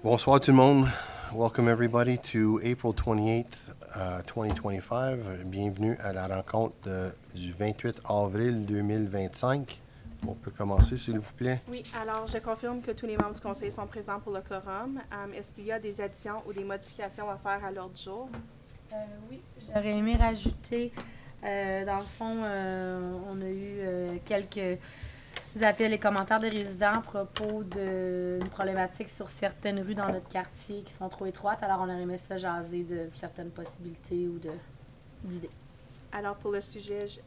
Bonsoir tout le monde. Welcome everybody to April 28th, 2025. Bienvenue à la rencontre du 28 avril 2025. On peut commencer, s'il vous plaît. Oui, alors je confirme que tous les membres du Conseil sont présents pour le quorum. Est-ce qu'il y a des additions ou des modifications à faire à l'ordre du jour? Oui, j'aurais aimé rajouter, dans le fond, on a eu quelques appels et commentaires de résidents à propos d'une problématique sur certaines rues dans notre quartier qui sont trop étroites. Alors, on aurait aimé ça jaser de certaines possibilités ou d'idées. Alors, pour le sujet, je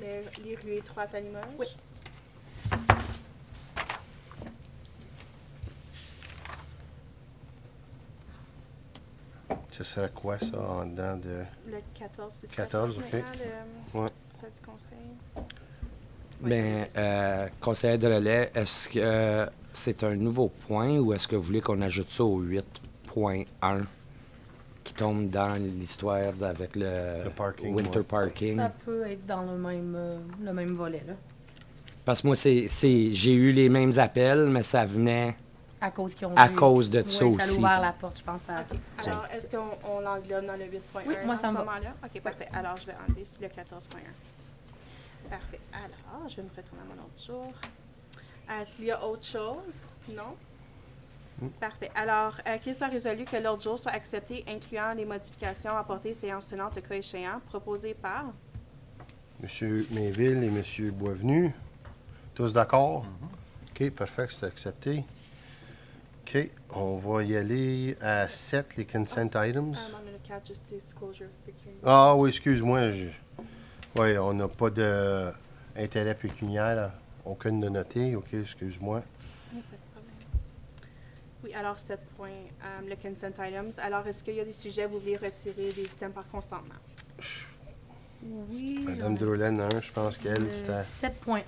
mets les rues étroites à Limoges. Oui. Ce serait quoi ça en dedans de... Le 14, c'est 14, OK. Ouais. Ça du Conseil. Bien, conseiller de relais, est-ce que c'est un nouveau point ou est-ce que vous voulez qu'on ajoute ça au 8.1 qui tombe dans l'histoire avec le parking, winter ouais. parking? Ça peut être dans le même volet, là. Parce que moi, j'ai eu les mêmes appels, mais ça venait À cause qu'ils ont à vu. cause de ça Oui, ça a aussi. ouvert la porte, je pense. OK. Alors, est-ce qu'on l'englobe dans le 8.1 Oui, moi, dans ça ce me va. moment-là? OK, parfait. Alors, je vais enlever le 14.1. Parfait. Alors, je vais me retourner à mon autre jour. S'il y a autre chose? Non? Parfait. Alors, qu'il soit résolu que l'ordre du jour soit accepté, incluant les modifications apportées séance tenante le cas échéant, proposées par... Monsieur Mainville et Monsieur Boisvenu. Tous d'accord? OK, parfait, c'est accepté. OK, on va y aller à 7, les consent items. on a le 4, just disclosure of pecuniary. Ah oui, excuse-moi. Oui, on n'a pas d'intérêt pécuniaire. Aucune de noter. OK, excuse-moi. Oui, pas de problème. Oui, alors 7 points, le consent items. Alors, est-ce qu'il y a des sujets que vous voulez retirer des items par consentement? Oui. Madame Drolin, je pense qu'elle, Le c'était... 7.1.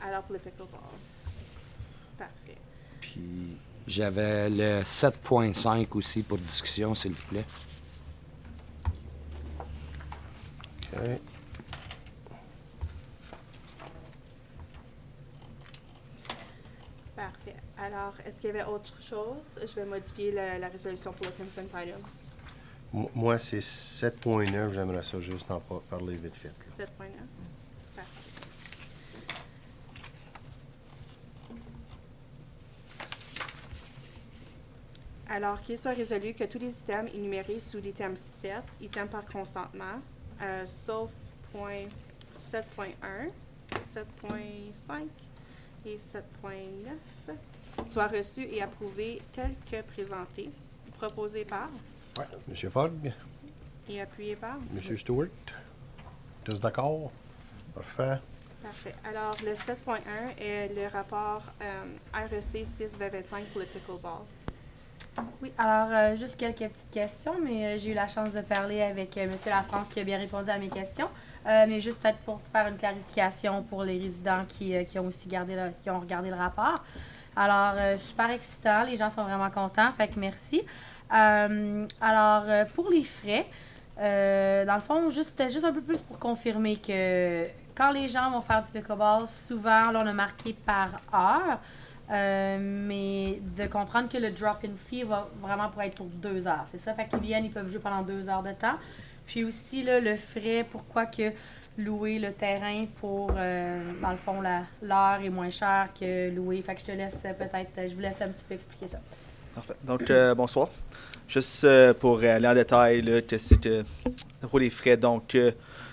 Alors, pour le pickleball. Parfait. Puis, J'avais le 7.5 aussi pour discussion, s'il vous plaît. OK. Parfait. Alors, est-ce qu'il y avait autre chose? Je vais modifier la résolution pour le consent items. Moi, c'est 7.9. J'aimerais ça juste en parler vite fait. 7.9. Parfait. Alors, qu'il soit résolu que tous les items énumérés sous l'item 7, item par consentement, sauf point 7.1, 7.5 et 7.9, soient reçus et approuvés tels que présentés, proposés par Monsieur Fogg, et appuyés par. Monsieur Stewart, tous d'accord? Parfait. Parfait. Alors, le 7.1 est le rapport REC 6-2025 pour le pickleball. Oui, alors juste quelques petites questions, mais j'ai eu la chance de parler avec M. Lafrance qui a bien répondu à mes questions. Mais juste peut-être pour faire une clarification pour les résidents qui ont aussi qui ont regardé le rapport. Alors, super excitant, les gens sont vraiment contents, fait que merci. Pour les frais, dans le fond, juste un peu plus pour confirmer que quand les gens vont faire du pickleball, souvent, là, on a marqué par heure. Mais de comprendre que le drop-in fee va vraiment pour être pour 2 heures. C'est ça, fait qu'ils viennent, ils peuvent jouer pendant 2 heures de temps. Puis aussi, là, le frais, pourquoi que louer le terrain pour, dans le fond, l'heure est moins cher que louer. Fait que je vous laisse un petit peu expliquer ça. Parfait. Donc, bonsoir. Juste pour aller en détail, là, que c'est pour les frais. Donc,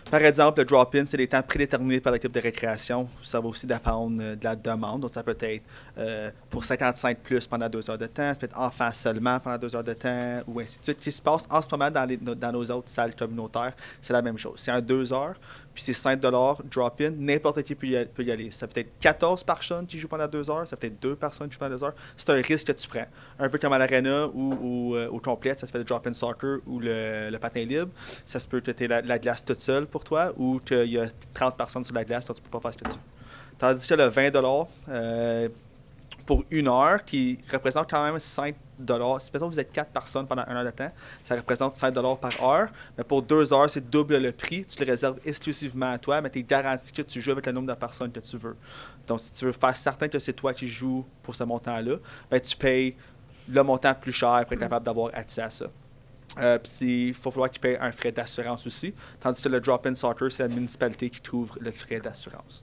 par exemple, le drop-in, c'est des temps prédéterminés par l'équipe de récréation. Ça va aussi dépendre de la demande. Donc, ça peut être pour 55 plus pendant 2 heures de temps, ça peut être enfants seulement pendant 2 heures de temps, ou ainsi de suite. Ce qui se passe en ce moment dans nos autres salles communautaires, c'est la même chose. C'est en 2 heures, puis c'est 5 drop-in. N'importe qui peut y aller. Ça peut être 14 personnes qui jouent pendant 2 heures, ça peut être 2 personnes qui jouent pendant 2 heures. C'est un risque que tu prends. Un peu comme à l'arena ou au complet, ça se fait le drop-in soccer ou le patin libre. Ça se peut que tu aies la glace toute seule pour toi ou qu'il y a 30 personnes sur la glace, donc tu ne peux pas faire ce que tu veux. Tandis que le 20 pour 1 heure, qui représente quand même 5 Si peut-être vous êtes 4 personnes pendant 1 heure de temps, ça représente 5 par heure. Mais pour 2 heures, c'est double le prix. Tu le réserves exclusivement à toi, mais tu es garanti que tu joues avec le nombre de personnes que tu veux. Donc, si tu veux faire certain que c'est toi qui joues pour ce montant-là, ben, tu payes le montant plus cher pour être capable d'avoir accès à ça. Puis il faut falloir qu'ils payent un frais d'assurance aussi, tandis que le drop-in sorter, c'est la municipalité qui couvre le frais d'assurance.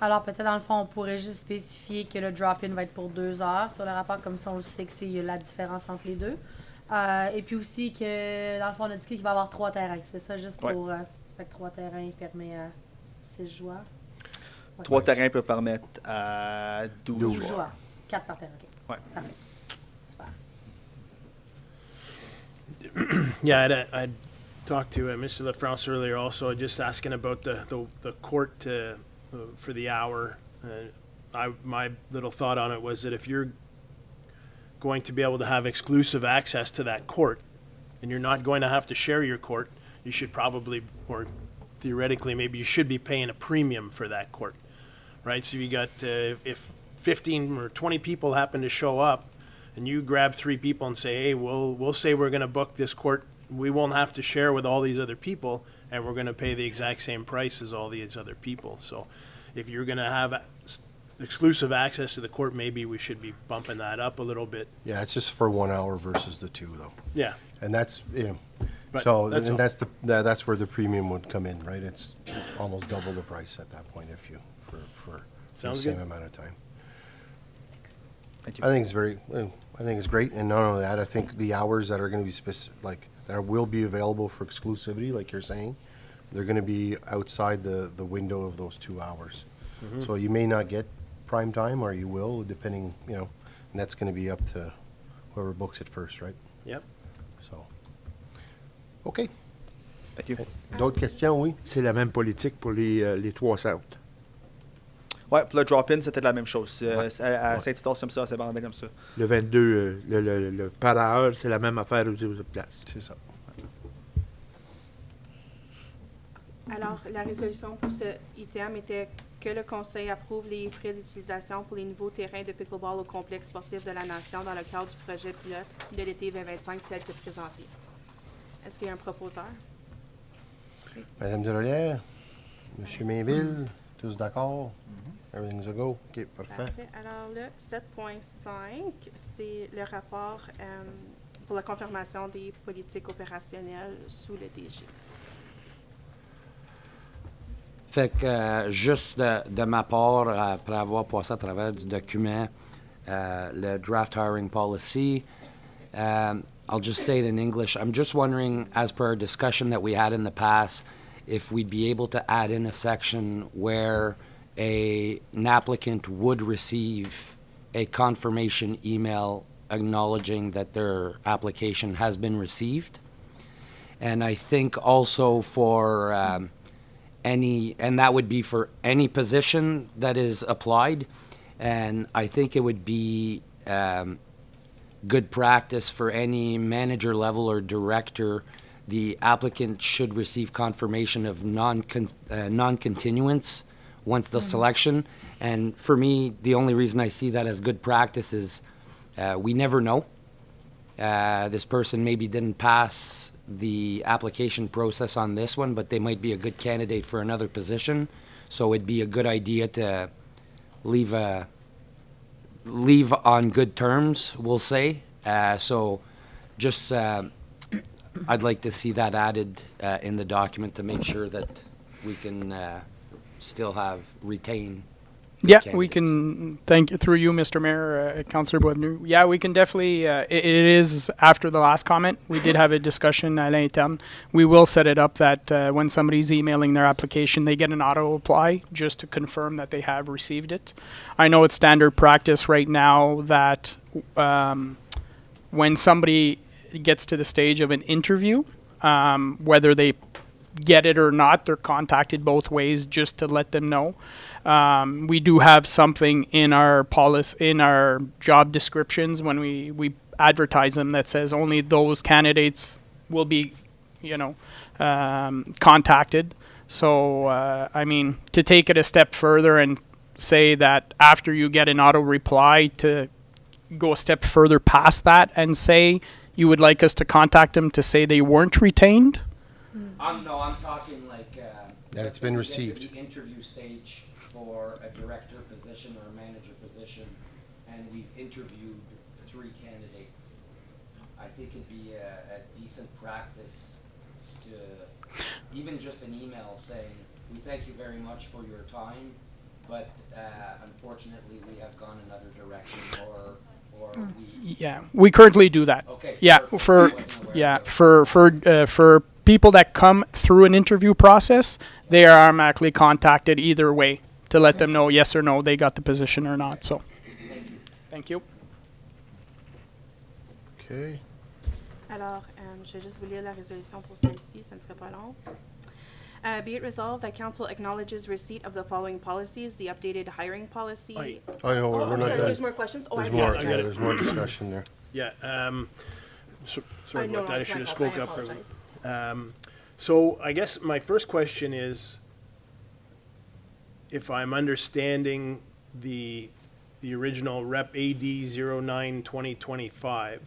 Alors, peut-être, dans le fond, on pourrait juste spécifier que le drop-in va être pour 2 heures sur le rapport, comme ça, on le sait que c'est la différence entre les deux. Et puis aussi que, dans le fond, on a dit qu'il va y avoir 3 terrains. C'est ça, juste pour... fait que 3 terrains permet à 6 joueurs. Ouais. 3 terrains peuvent permettre à 12 12 joueurs. joueurs. 4 par terrain, OK. Ouais. Parfait. Super. Yeah, I'd talked to Mr. LaFrance earlier also, just asking about the court for the hour. My little thought on it was that if you're going to be able to have exclusive access to that court, and you're not going to have to share your court, you should probably, or theoretically, maybe you should be paying a premium for that court, right? So you got, if 15 or 20 people happen to show up, and you grab 3 people and say, hey, we'll say we're going to book this court, we won't have to share with all these other people, and we're going to pay the exact same price as all these other people. So if you're going to have exclusive access to the court, maybe we should be bumping that up a little bit. Yeah, it's just for 1 hour versus the 2, though. Yeah. And that's, But so that's and all. that's where the premium would come in, right? It's almost double the price at that point if you, for the Sounds same good. amount of time. Thank you. I think it's great, and not only that, I think the hours that are gonna be that will be available for exclusivity, like you're saying, they're gonna be outside the window of those 2 hours. So you may not get prime time, or you will, depending, and that's gonna be up to whoever books it first, right? Yep. So, OK. Thank you. D'autres questions, oui? C'est la même politique pour les 3 centres. Ouais, pour le drop-in, c'était la même chose. Ouais. À Saint-Eustache, comme ça, c'est vendé comme ça. Le 22, le par heure, c'est la même affaire aux autres places. C'est ça. Alors, la résolution pour ce item était que le Conseil approuve les frais d'utilisation pour les nouveaux terrains de pickleball au complexe sportif de la Nation dans le cadre du projet pilote de l'été 2025 tel que présenté. Est-ce qu'il y a un proposeur? Madame Delolière, Monsieur Mainville, tous d'accord? Everything's a go? OK, parfait. Parfait. Alors, le 7.5, c'est le rapport pour la confirmation des politiques opérationnelles sous le DG. Fait que juste de ma part, après avoir passé à travers du document, le draft hiring policy, I'll just say it in English. I'm just wondering, as per our discussion that we had in the past, if we'd be able to add in a section where an applicant would receive a confirmation email acknowledging that their application has been received. And I think also for and that would be for any position that is applied. And I think it would be good practice for any manager level or director. The applicant should receive confirmation of non-continuance once the selection. And for me, the only reason I see that as good practice is we never know. This person maybe didn't pass the application process on this one, but they might be a good candidate for another position. So it'd be a good idea to leave on good terms, we'll say. So just I'd like to see that added in the document to make sure that we can still retain. Yeah, candidates. we can, thank you, through you, Mr. Mayor, Councillor Boisvenu. Yeah, we can definitely, it is after the last comment, we did have a discussion à l'interne. We will set it up that when somebody's emailing their application, they get an auto-apply just to confirm that they have received it. I know it's standard practice right now that when somebody gets to the stage of an interview, whether they get it or not, they're contacted both ways just to let them know. We do have something in our in our job descriptions when we advertise them that says only those candidates will be, contacted. So, I mean, to take it a step further and say that after you get an auto reply, to go a step further past that and say you would like us to contact them to say they weren't retained. I'm talking like That it's been received. The interview stage for a director position or a manager position, and we've interviewed 3 candidates. I think it'd be a decent practice to, even just an email saying, we thank you very much for your time, but unfortunately we have gone another direction, or we... Yeah, we currently do that. Okay. Yeah, perfect. for people that come through an interview process, they are automatically contacted either way to let them know yes or no they got the position or not. So, thank you. Okay. Alors, je vais juste vous lire la résolution pour celle-ci, ça ne sera pas long. Be it resolved that council acknowledges receipt of the following policies: the updated hiring policy. Aye. I know, Oh, we're I'm not sorry, done. there's more questions? Oh, There's I more, apologize. yeah, there's more discussion there. Yeah, sorry No, about that, I it's should my have fault. spoke I up. apologize. So I guess my first question is, if I'm understanding the original Rep AD 09-2025,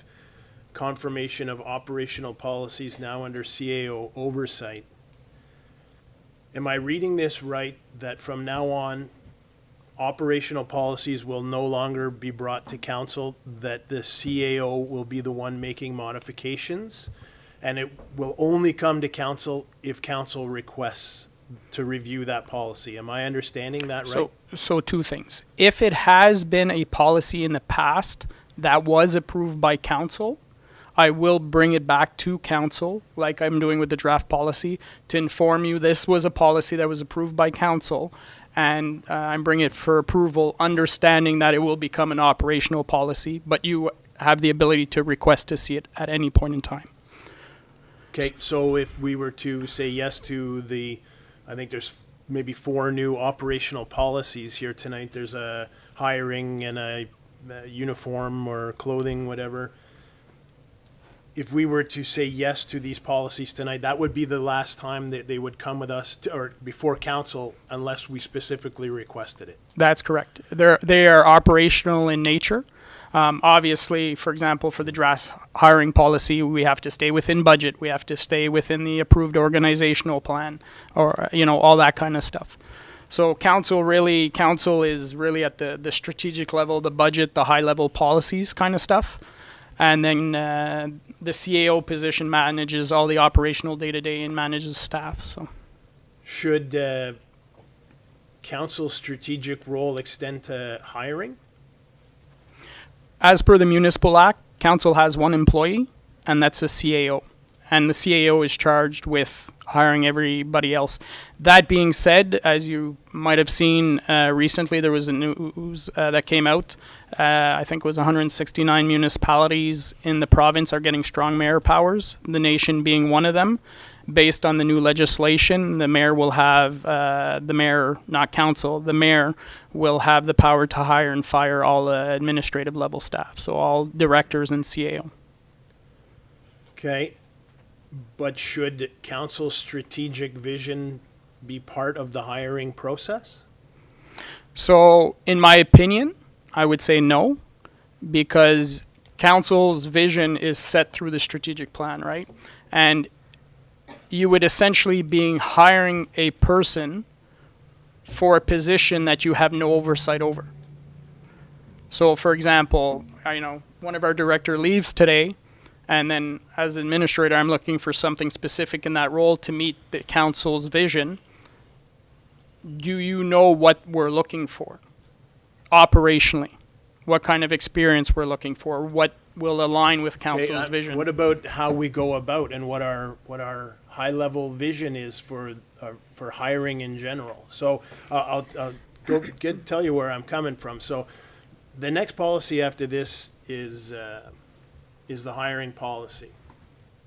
confirmation of operational policies now under CAO oversight, am I reading this right, that from now on, operational policies will no longer be brought to council, that the CAO will be the one making modifications, and it will only come to council if council requests to review that policy? Am I understanding that right? So 2 things. If it has been a policy in the past that was approved by council, I will bring it back to council, like I'm doing with the draft policy, to inform you this was a policy that was approved by council, and I'm bringing it for approval, understanding that it will become an operational policy, but you have the ability to request to see it at any point in time. Okay, so if we were to say yes to I think there's maybe 4 new operational policies here tonight. There's a hiring and a uniform or clothing, whatever. If we were to say yes to these policies tonight, that would be the last time that they would come with us or before council, unless we specifically requested it. That's correct. They are operational in nature. Obviously, for example, for the draft hiring policy, we have to stay within budget. We have to stay within the approved organizational plan, or all that kind of stuff. So council is really at the strategic level, the budget, the high level policies kind of stuff. And then the CAO position manages all the operational day-to-day and manages staff. So, Should council's strategic role extend to hiring? as per the Municipal Act, council has 1 employee, and that's a CAO. And the CAO is charged with hiring everybody else. That being said, as you might have seen recently, there was a news that came out. I think it was 169 municipalities in the province are getting strong mayor powers, the nation being one of them. Based on the new legislation, the mayor will have, not council, the mayor will have the power to hire and fire all administrative level staff, so all directors and CAO. Okay, but should council's strategic vision be part of the hiring process? So, in my opinion, I would say no, because council's vision is set through the strategic plan, right? And you would essentially be hiring a person for a position that you have no oversight over. So, for example, one of our director leaves today, and then as administrator, I'm looking for something specific in that role to meet the council's vision. Do you know what we're looking for operationally? What kind of experience we're looking for? What will align with council's vision? What about how we go about and what our high-level vision is for hiring in general? So I'll tell you where I'm coming from. So the next policy after this is the hiring policy,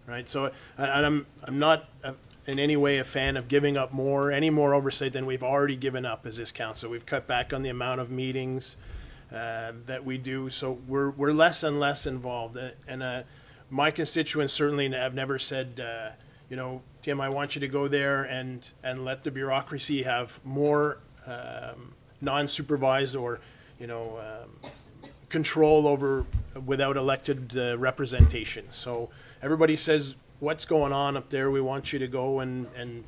right? So and I'm not in any way a fan of giving up any more oversight than we've already given up as this council. We've cut back on the amount of meetings that we do, so we're less and less involved. And my constituents certainly have never said, Tim, I want you to go there and let the bureaucracy have more non-supervised or control over without elected representation. So everybody says, what's going on up there? We want you to go and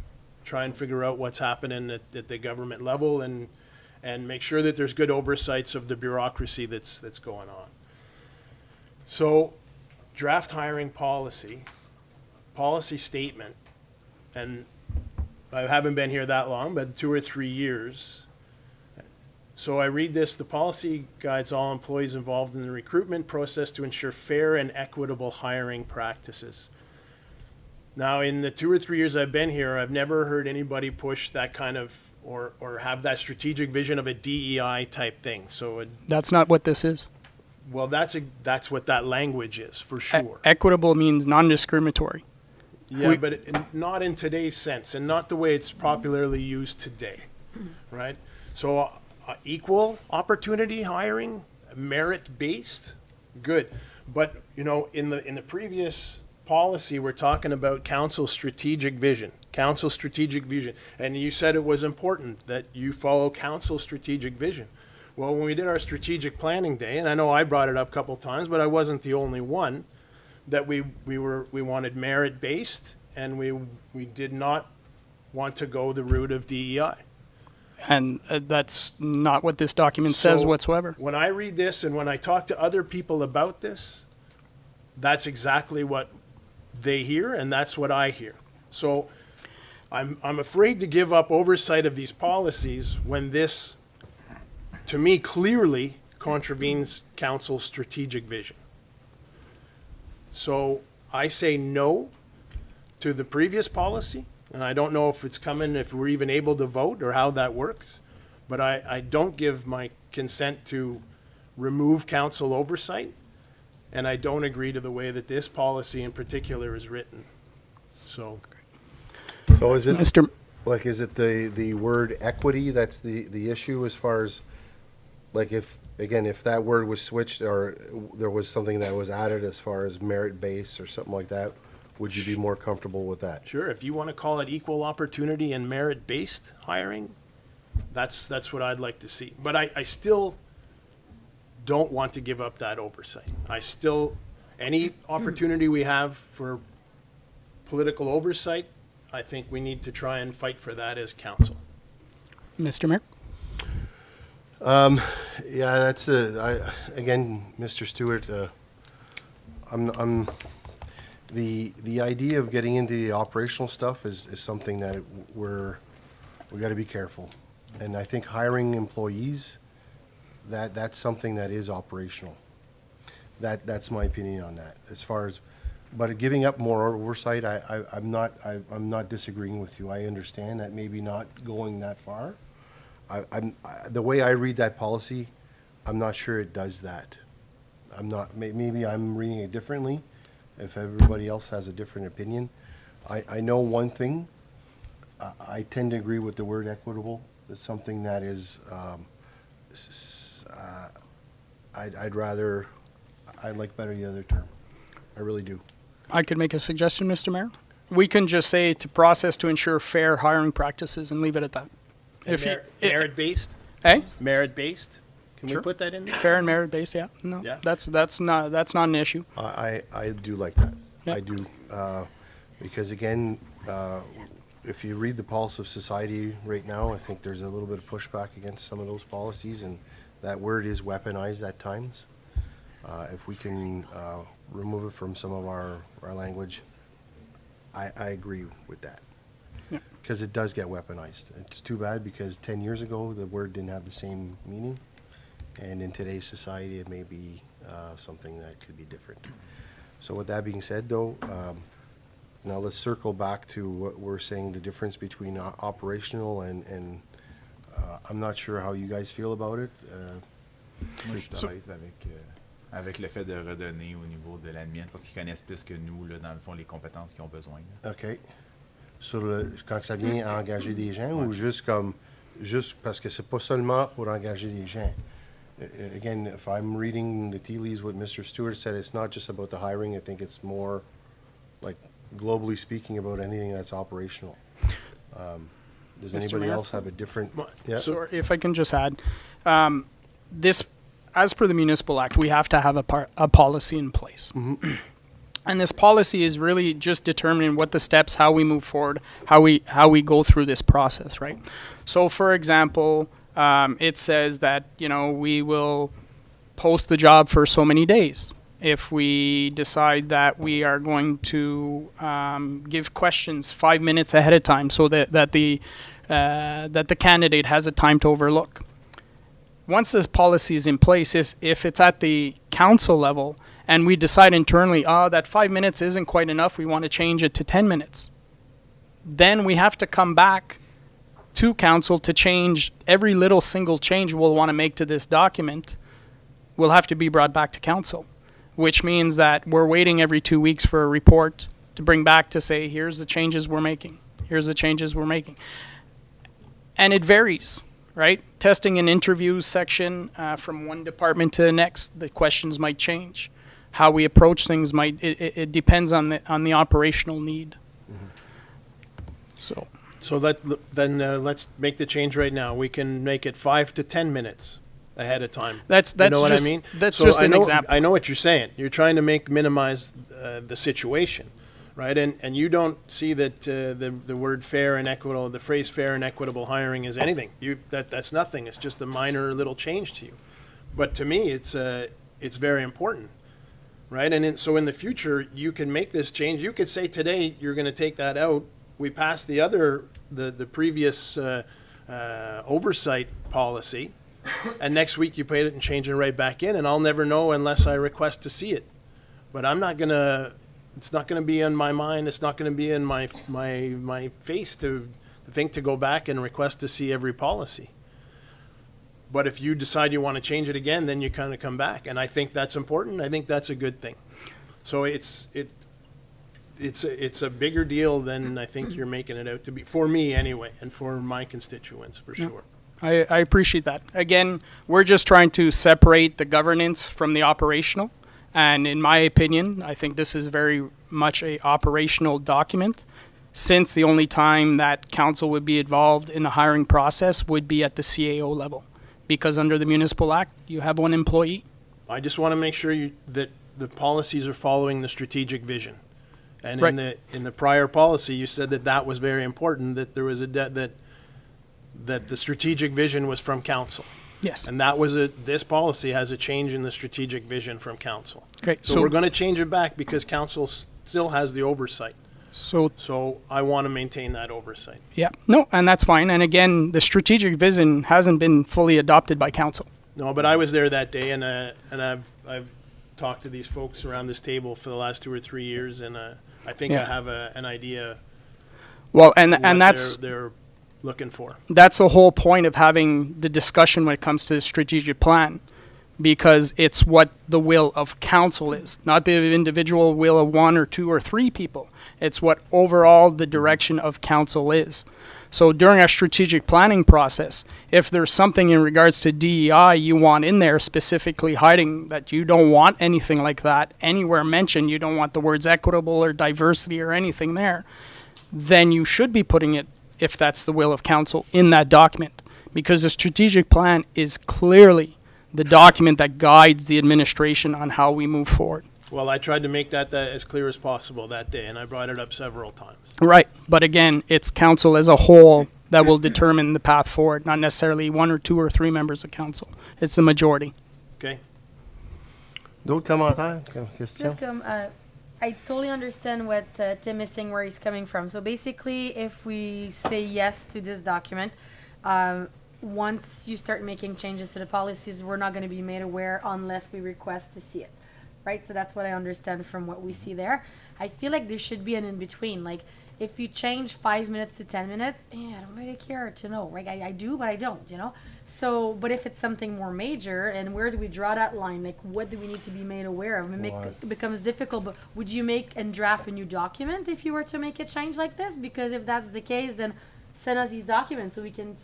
try and figure out what's happening at the government level and make sure that there's good oversights of the bureaucracy that's going on. So, draft hiring policy statement, and I haven't been here that long, but 2 or 3 years. So I read this, the policy guides all employees involved in the recruitment process to ensure fair and equitable hiring practices. Now, in the 2 or 3 years I've been here, I've never heard anybody push that kind of, or have that strategic vision of a DEI type thing. So, That's not what this is. well, that's what that language is, for sure. Equitable means non-discriminatory. Yeah, but not in today's sense, and not the way it's popularly used today, right? So, equal opportunity hiring, merit-based, good. But, in the previous policy, we're talking about council strategic vision. And you said it was important that you follow council strategic vision. Well, when we did our strategic planning day, and I know I brought it up a couple times, but I wasn't the only one, that we wanted merit-based, and we did not want to go the route of DEI. And that's not what this document says So, whatsoever. When I read this and when I talk to other people about this, that's exactly what they hear, and that's what I hear. So I'm afraid to give up oversight of these policies when this, to me, clearly contravenes council's strategic vision. So I say no to the previous policy, and I don't know if it's coming, if we're even able to vote or how that works, but I don't give my consent to remove council oversight, and I don't agree to the way that this policy in particular is written. So, So is it, Mr. like, is it the word equity that's the issue as far as, like, if that word was switched or there was something that was added as far as merit-based or something like that, would you be more comfortable with that? sure, if you want to call it equal opportunity and merit-based hiring, that's what I'd like to see. But I still don't want to give up that oversight. Any opportunity we have for political oversight, I think we need to try and fight for that as council. Mr. Mayor? Yeah, that's again, Mr. Stewart, the idea of getting into the operational stuff is something that we got to be careful. And I think hiring employees, that's something that is operational. That's my opinion on that. As far as, but giving up more oversight, I'm not disagreeing with you. I understand that maybe not going that far. The way I read that policy, I'm not sure it does that. Maybe I'm reading it differently, if everybody else has a different opinion. I know one thing, I tend to agree with the word equitable. It's something that is, I'd like better the other term. I really do. I could make a suggestion, Mr. Mayor. We can just say to process to ensure fair hiring practices and leave it at that. Merit-based? Eh? Merit-based? Can we Sure. put that in there? Fair and merit based, yeah. No, Yeah. that's not an issue. I do like that. Yeah. I do. Because again, if you read the pulse of society right now, I think there's a little bit of pushback against some of those policies, and that word is weaponized at times. If we can remove it from some of our language, I agree with that. Yeah. Because it does get weaponized. It's too bad because 10 years ago, the word didn't have the same meaning. And in today's society, it may be something that could be different. So with that being said, though, now let's circle back to what we're saying, the difference between operational and I'm not sure how you guys feel about it. Moi, je suis à l'aise avec le fait de redonner au niveau de l'admin, parce qu'ils connaissent plus que nous, là, dans le fond, les compétences qu'ils ont besoin. Là. OK. Quand ça vient à engager des gens ou juste parce que c'est pas seulement pour engager des gens. Again, if I'm reading the tea leaves, what Mr. Stewart said, it's not just about the hiring. I think it's more, like, globally speaking, about anything that's operational. Does Mr. anybody Mayor? else have a different? Yeah. So if I can just add, this, as per the Municipal Act, we have to have a policy in place. And this policy is really just determining what the steps, how we move forward, how we go through this process, right? So, for example, it says that we will post the job for so many days, if we decide that we are going to give questions 5 minutes ahead of time so that the candidate has a time to overlook. Once this policy is in place, if it's at the council level and we decide internally, that 5 minutes isn't quite enough, we want to change it to 10 minutes, then we have to come back to council to change every little single change we'll want to make to this document will have to be brought back to council, which means that we're waiting every 2 weeks for a report to bring back to say, here's the changes we're making. Here's the changes we're making. And it varies, right? Testing and interviews section from one department to the next, the questions might change. How we approach things it depends on the operational need. So then let's make the change right now. We can make it 5 to 10 minutes ahead of time. That's you know what just, I mean? That's So just I an know, example. I know what you're saying. You're trying to minimize the situation, right? And you don't see that the word fair and equitable, the phrase fair and equitable hiring is anything. That's nothing. It's just a minor little change to you. But to me, it's very important, right? And so in the future, you can make this change. You could say today you're going to take that out. We passed the previous oversight policy, and next week you put it and change it right back in, and I'll never know unless I request to see it. But it's not gonna be in my mind, it's not gonna be in my face to think to go back and request to see every policy. But if you decide you want to change it again, then you kind of come back, and I think that's important. I think that's a good thing. So it's a bigger deal than I think you're making it out to be, for me anyway, and for my constituents, for sure. I appreciate that. Again, we're just trying to separate the governance from the operational. And in my opinion, I think this is very much a operational document, since the only time that council would be involved in the hiring process would be at the CAO level. Because under the Municipal Act, you have one employee. I just want to make sure that the policies are following the strategic vision. And Right. in the prior policy, you said that was very important, that there was that the strategic vision was from council. Yes. And this policy has a change in the strategic vision from council. Okay. So we're going to change it back because council still has the oversight. So I want to maintain that oversight. Yeah. No, and that's fine. And again, the strategic vision hasn't been fully adopted by council. No, but I was there that day, and I've talked to these folks around this table for the last 2 or 3 years, and I think I have an idea. Well, and what that's they're looking for. That's the whole point of having the discussion when it comes to the strategic plan, because it's what the will of council is, not the individual will of 1 or 2 or 3 people. It's what overall the direction of council is. So during our strategic planning process, if there's something in regards to DEI you want in there specifically hiding that you don't want anything like that anywhere mentioned, you don't want the words equitable or diversity or anything there, then you should be putting it, if that's the will of council, in that document. Because the strategic plan is clearly the document that guides the administration on how we move forward. Well, I tried to make that as clear as possible that day, and I brought it up several times. Right, but again, it's council as a whole that will determine the path forward, not necessarily 1 or 2 or 3 members of council. It's the majority. Okay? D'autres commentaires, questions? Just I totally understand what Tim is saying, where he's coming from. So basically, if we say yes to this document, once you start making changes to the policies, we're not going to be made aware unless we request to see it, right? So that's what I understand from what we see there. I feel like there should be an in-between. Like, if you change 5 minutes to 10 minutes, I don't really care to know, right? I do, but I don't, you know? So, but if it's something more major, and where do we draw that line? Like, what do we need to be made aware of? It becomes difficult, but would you make and draft a new document if you were to make a change like this? Because if that's the case, then send us these documents so we can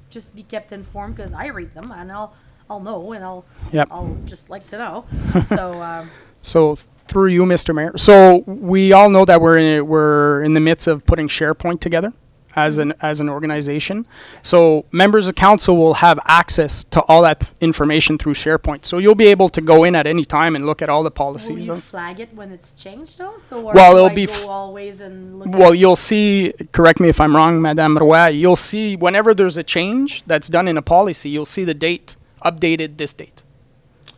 just be kept informed, because I read them, and I'll know, and I'll just like to know. So, So through you, Mr. Mayor. So we all know that we're in the midst of putting SharePoint together as an organization. So members of council will have access to all that information through SharePoint. So you'll be able to go in at any time and look at all the policies. will you flag it when it's changed, though? So Well, it'll do be I go always and look Well, at you'll see, correct me if I'm wrong, Madame Roy, you'll see whenever there's a change that's done in a policy, you'll see the date, updated this date.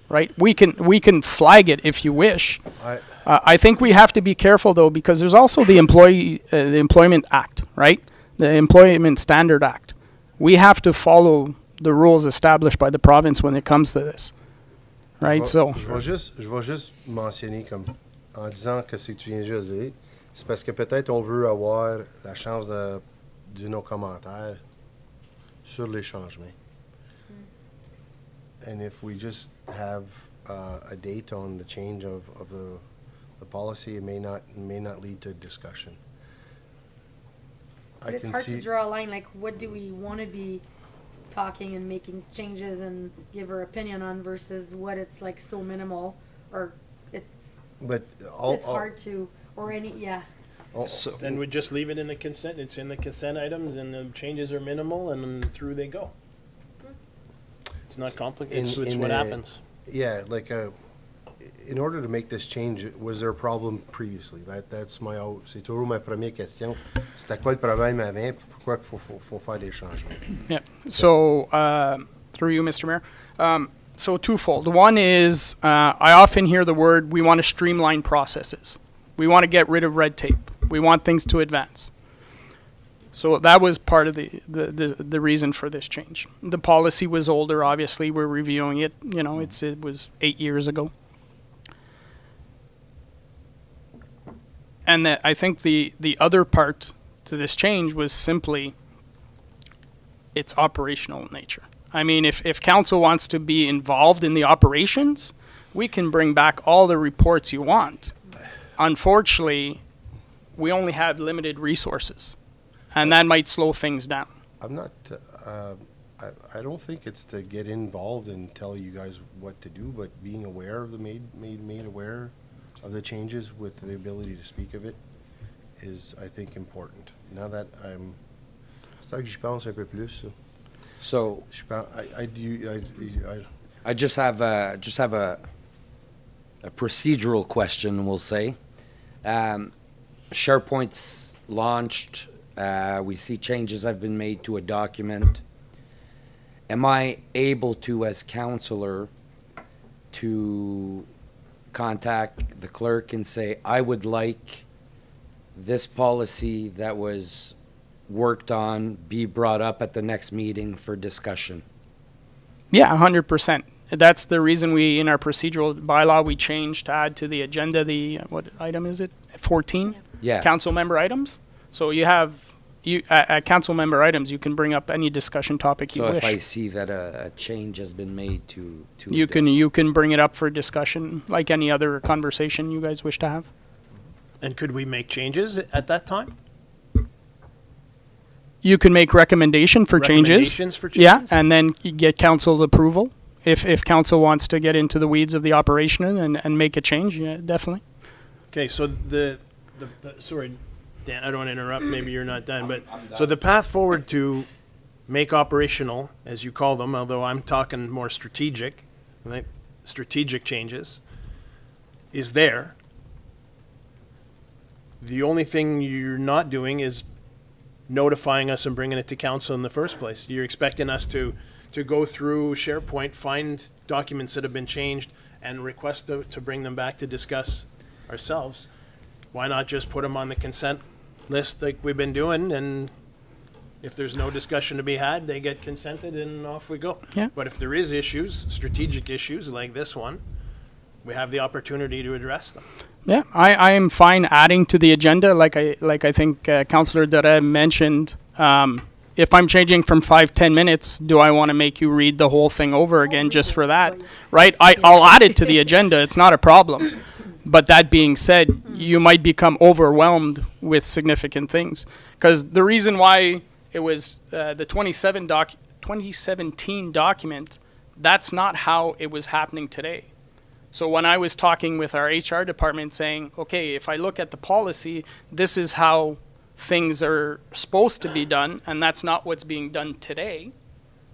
right? We can flag it if you wish. I, I think we have to be careful though, because there's also the Employment Act, right? The Employment Standard Act. We have to follow the rules established by the province when it comes to this, right? So je vais juste mentionner comme en disant que ce que tu viens juste de dire, c'est parce que peut-être on veut avoir la chance de dire nos commentaires sur les changements. And if we just have a date on the change of the policy, it may not lead to discussion. But it's hard to draw a line, like what do we want to be talking and making changes and give our opinion on versus what it's like so minimal, or it's hard to, or any, yeah. Then we just leave it in the consent, it's in the consent items, and the changes are minimal, and then through they go. It's not complicated, it's what happens. Yeah, like in order to make this change, was there a problem previously? That's c'est toujours ma première question. C'était quoi le problème avant? Pourquoi faut faire des changements? yeah. So through you, Mr. Mayor. So twofold. One is I often hear the word, we want to streamline processes. We want to get rid of red tape. We want things to advance. So that was part of the reason for this change. The policy was older, obviously. We're reviewing it. You know, it was 8 years ago. And I think the other part to this change was simply it's operational in nature. I mean, if council wants to be involved in the operations, we can bring back all the reports you want. Unfortunately, we only have limited resources, and that might slow things down. I'm not, I don't think it's to get involved and tell you guys what to do, but being aware of the made aware of the changes with the ability to speak of it is, I think, important. Now that c'est ça que j'y pense un peu plus. So I just have a procedural question, we'll say. SharePoint's launched. We see changes have been made to a document. Am I able to, as counselor, to contact the clerk and say, I would like this policy that was worked on be brought up at the next meeting for discussion? Yeah, 100%. That's the reason we, in our procedural bylaw, we changed to add to the agenda what item is it? 14? Yeah. Council member items. So you have, at council member items, you can bring up any discussion topic you So wish. if I see that a change has been made to You can bring it up for discussion, like any other conversation you guys wish to have. And could we make changes at that time? You can make recommendation for changes. Recommendations for changes? Yeah, and then you get council approval. If council wants to get into the weeds of the operation and make a change, yeah, definitely. Okay, so the sorry, Dan, I don't want to interrupt, maybe you're not done, but, so the path forward to make operational, as you call them, although I'm talking more strategic, right, strategic changes, is there. The only thing you're not doing is notifying us and bringing it to council in the first place. You're expecting us to go through SharePoint, find documents that have been changed, and request to bring them back to discuss ourselves. Why not just put them on the consent list like we've been doing, and if there's no discussion to be had, they get consented and off we go. Yeah. But if there is issues, strategic issues like this one, we have the opportunity to address them. Yeah, I am fine adding to the agenda, like I think Councillor Dore mentioned. If I'm changing from 5-10 minutes, do I want to make you read the whole thing over again just for that? Right? I'll add it to the agenda. It's not a problem. But that being said, you might become overwhelmed with significant things. Because the reason why it was the 2017 document, that's not how it was happening today. So when I was talking with our HR department saying, okay, if I look at the policy, this is how things are supposed to be done, and that's not what's being done today.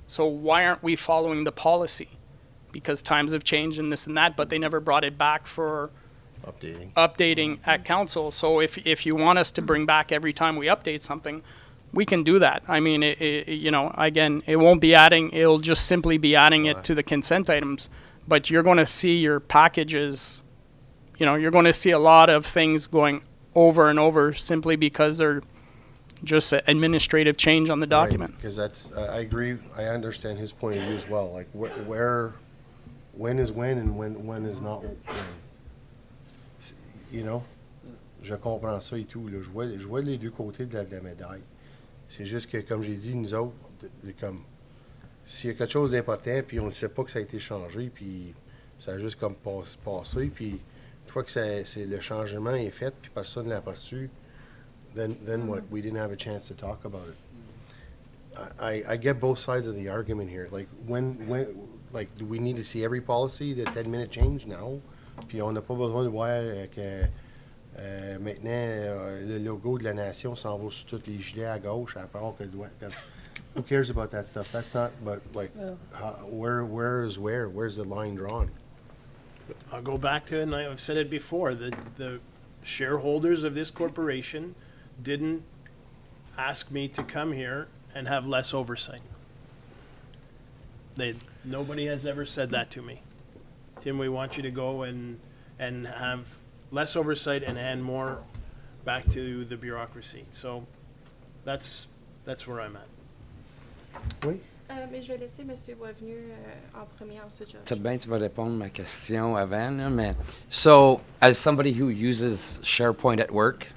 So why aren't we following the policy? Because times have changed and this and that, but they never brought it back for updating at council. So if you want us to bring back every time we update something, we can do that. I mean, again, it won't be adding, it'll just simply be adding it to the consent items. but you're going to see your packages, you're going to see a lot of things going over and over simply because they're just an administrative change on the document. Because that's, I agree, I understand his point of view as well, like when is when and when is not when. Je comprends ça et tout, là. Je vois les deux côtés de la médaille. C'est juste que, comme j'ai dit, nous autres, comme s'il y a quelque chose d'important, puis on ne sait pas que ça a été changé, puis ça a juste comme passé, puis une fois que le changement est fait, puis personne ne l'a aperçu, then what? We didn't have a chance to talk about it. I get both sides of the argument here. Like, do we need to see every policy, the 10-minute change? No. Puis on n'a pas besoin de voir que maintenant, le logo de la nation s'en va sur tous les gilets à gauche, à part que le doigt. Who cares about that stuff? That's not, but like, where is where? Where's the line drawn? I'll go back to it, and I've said it before, the shareholders of this corporation didn't ask me to come here and have less oversight. Nobody has ever said that to me. Tim, we want you to go and have less oversight and hand more back to the bureaucracy. So that's where I'm at. Oui? Mais je vais laisser M. Boisvenu en premier, ensuite George. Peut-être bien tu vas répondre à ma question avant, là, mais so as somebody who uses SharePoint at work,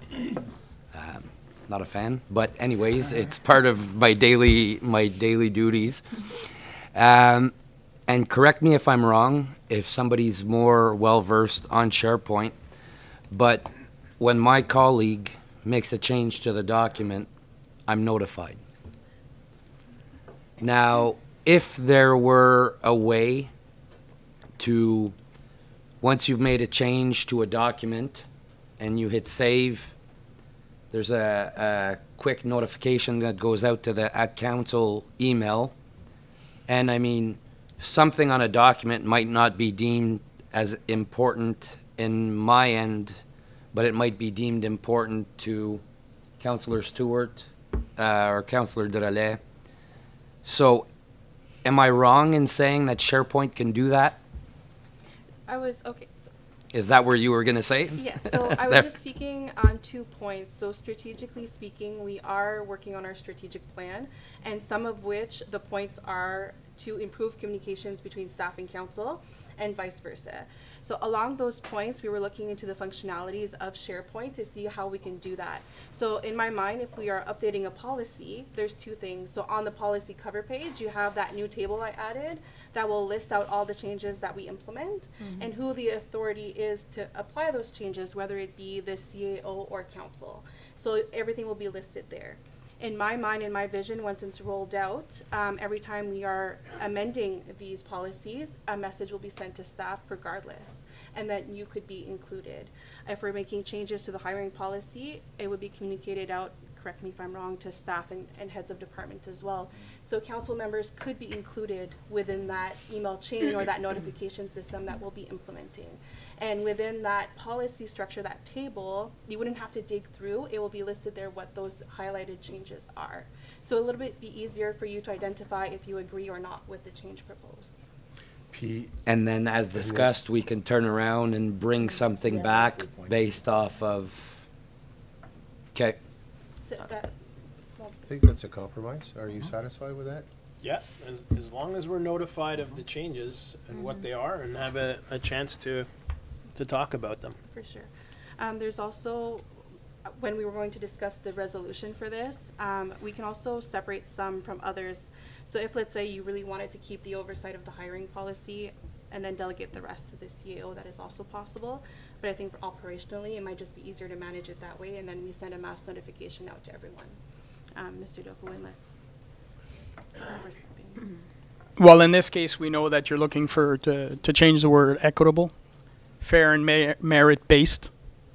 not a fan, but anyways, it's part of my daily duties. And correct me if I'm wrong, if somebody's more well-versed on SharePoint, but when my colleague makes a change to the document, I'm notified. Now, if there were a way to, once you've made a change to a document and you hit save, there's a quick notification that goes out to the @council email. And I mean, something on a document might not be deemed as important in my end, but it might be deemed important to Councillor Stewart or Councillor Drolet. So, am I wrong in saying that SharePoint can do that? Okay. Is that where you were going to say? Yes, so I was just speaking on 2 points. So strategically speaking, we are working on our strategic plan, and some of which the points are to improve communications between staff and council and vice versa. So along those points, we were looking into the functionalities of SharePoint to see how we can do that. So in my mind, if we are updating a policy, there's 2 things. So on the policy cover page, you have that new table I added that will list out all the changes that we implement and who the authority is to apply those changes, whether it be the CAO or council. So everything will be listed there. In my mind, in my vision, once it's rolled out, every time we are amending these policies, a message will be sent to staff regardless, and that you could be included. If we're making changes to the hiring policy, it would be communicated out, correct me if I'm wrong, to staff and heads of department as well. So council members could be included within that email chain or that notification system that we'll be implementing. And within that policy structure, that table, you wouldn't have to dig through. It will be listed there what those highlighted changes are. So a little bit be easier for you to identify if you agree or not with the change proposed. And then, as discussed, we can turn around and bring something back based off of. Okay. So that, well, I think that's a compromise. Are you satisfied with that? Yeah, as long as we're notified of the changes and what they are and have a chance to talk about them. for sure. There's also, when we were going to discuss the resolution for this, we can also separate some from others. So if, let's say, you really wanted to keep the oversight of the hiring policy and then delegate the rest to the CAO, that is also possible. But I think for operationally, it might just be easier to manage it that way, and then we send a mass notification out to everyone. Mr. Doku, unless overstepping. Well, in this case, we know that you're looking to change the word equitable, fair and merit-based.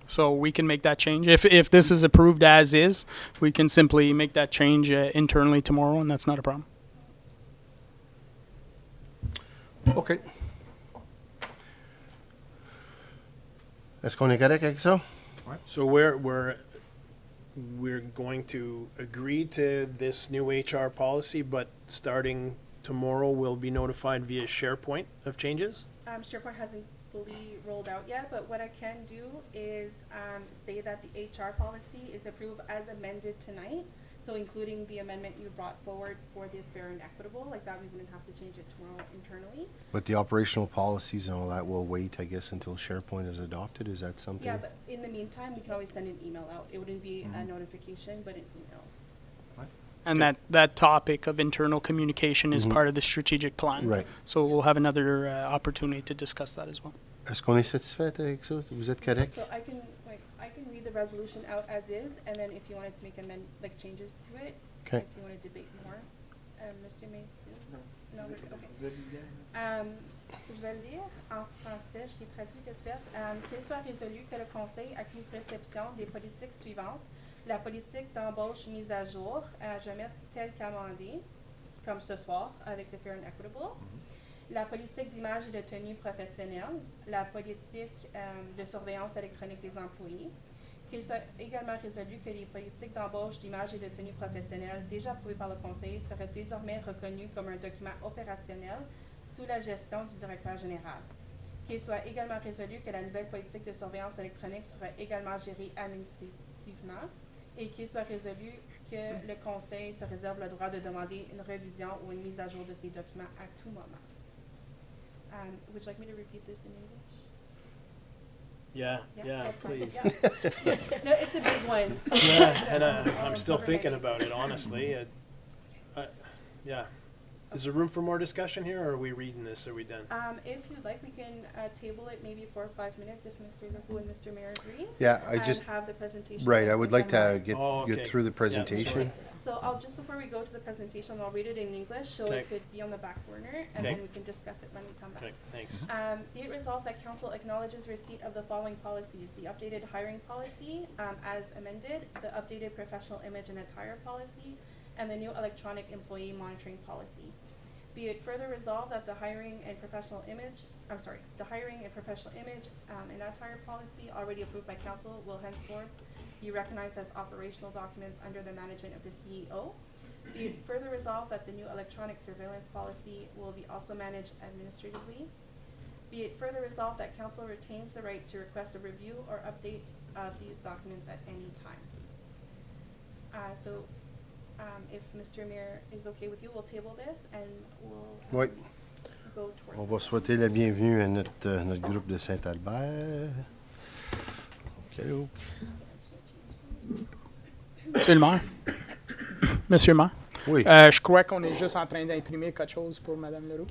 So we can make that change. If this is approved as is, we can simply make that change internally tomorrow, and that's not a problem. OK. Est-ce qu'on est correct avec ça? So we're going to agree to this new HR policy, but starting tomorrow, we'll be notified via SharePoint of changes? SharePoint hasn't fully rolled out yet, but what I can do is say that the HR policy is approved as amended tonight. So including the amendment you brought forward for the fair and equitable, like that we wouldn't have to change it tomorrow internally. But the operational policies and all that will wait, I guess, until SharePoint is adopted. Is that something? Yeah, but in the meantime, we can always send an email out. It wouldn't be a notification, but an email. And that topic of internal communication is part of the strategic plan. Right. So we'll have another opportunity to discuss that as well. Est-ce qu'on est satisfait avec ça? Vous êtes correct? So I can read the resolution out as is, and then if you wanted to make changes to it, Okay. if you want to debate more. Monsieur May? No, we're good. Okay. Je vais le lire en français, je l'ai traduit vite fait. Qu'il soit résolu que le Conseil accuse réception des politiques suivantes. La politique d'embauche mise à jour, jamais telle qu'amendée, comme ce soir avec le Fair and Equitable. La politique d'image et de tenue professionnelle. La politique de surveillance électronique des employés. Qu'il soit également résolu que les politiques d'embauche, d'image et de tenue professionnelle déjà approuvées par le Conseil seraient désormais reconnues comme un document opérationnel sous la gestion du directeur général. Qu'il soit également résolu que la nouvelle politique de surveillance électronique sera également gérée administrativement et qu'il soit résolu que le Conseil se réserve le droit de demander une révision ou une mise à jour de ces documents à tout moment. Would you like me to repeat this in English? Yeah, That's fine. please. Yeah. No, it's a big one. Yeah, and I'm still thinking about it, honestly. Yeah. Is there room for more discussion here, or are we reading this? Are we done? If you'd like, we can table it maybe for 5 minutes if Mr. Leroux and Mr. Mayor agrees. Yeah, I and just, have the presentation. right, I first would and like then to we'll- get okay. through the Yeah, presentation. So I'll just, before we go to the presentation, I'll read it in English, so Okay. it could be on the back burner, and Okay. then we can discuss it when we come back. Okay, thanks. Be it resolved that council acknowledges receipt of the following policies: the updated hiring policy, as amended, the updated professional image and attire policy, and the new electronic employee monitoring policy. Be it further resolved that the hiring and professional image and attire policy already approved by council will henceforth be recognized as operational documents under the management of the CEO. Be it further resolved that the new electronic surveillance policy will be also managed administratively. Be it further resolved that council retains the right to request a review or update of these documents at any time. If Mr. Mayor is okay with you, we'll table this and we'll Oui. go towards. On va souhaiter la bienvenue à notre groupe de Saint-Albert. Okay. Monsieur le maire. Monsieur le maire. Oui. Je crois qu'on est juste en train d'imprimer quelque chose pour Mme Leroux.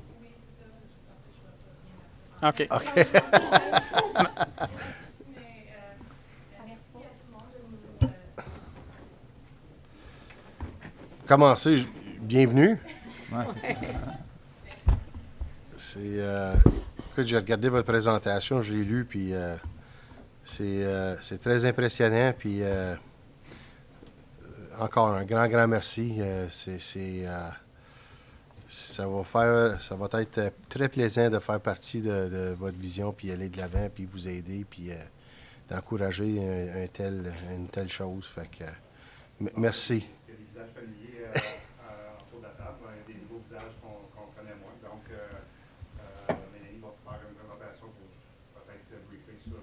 OK. Commencez, bienvenue. Écoute, j'ai regardé votre présentation, je l'ai lu, puis c'est très impressionnant, puis encore un grand merci. Ça va être très plaisant de faire partie de votre vision, puis aller de l'avant, puis vous aider, puis d'encourager une telle chose. Fait que merci. Il y a des visages familiers autour de la table, des nouveaux visages qu'on connaît moins. Donc, Mélanie va faire une présentation pour peut-être briefer sur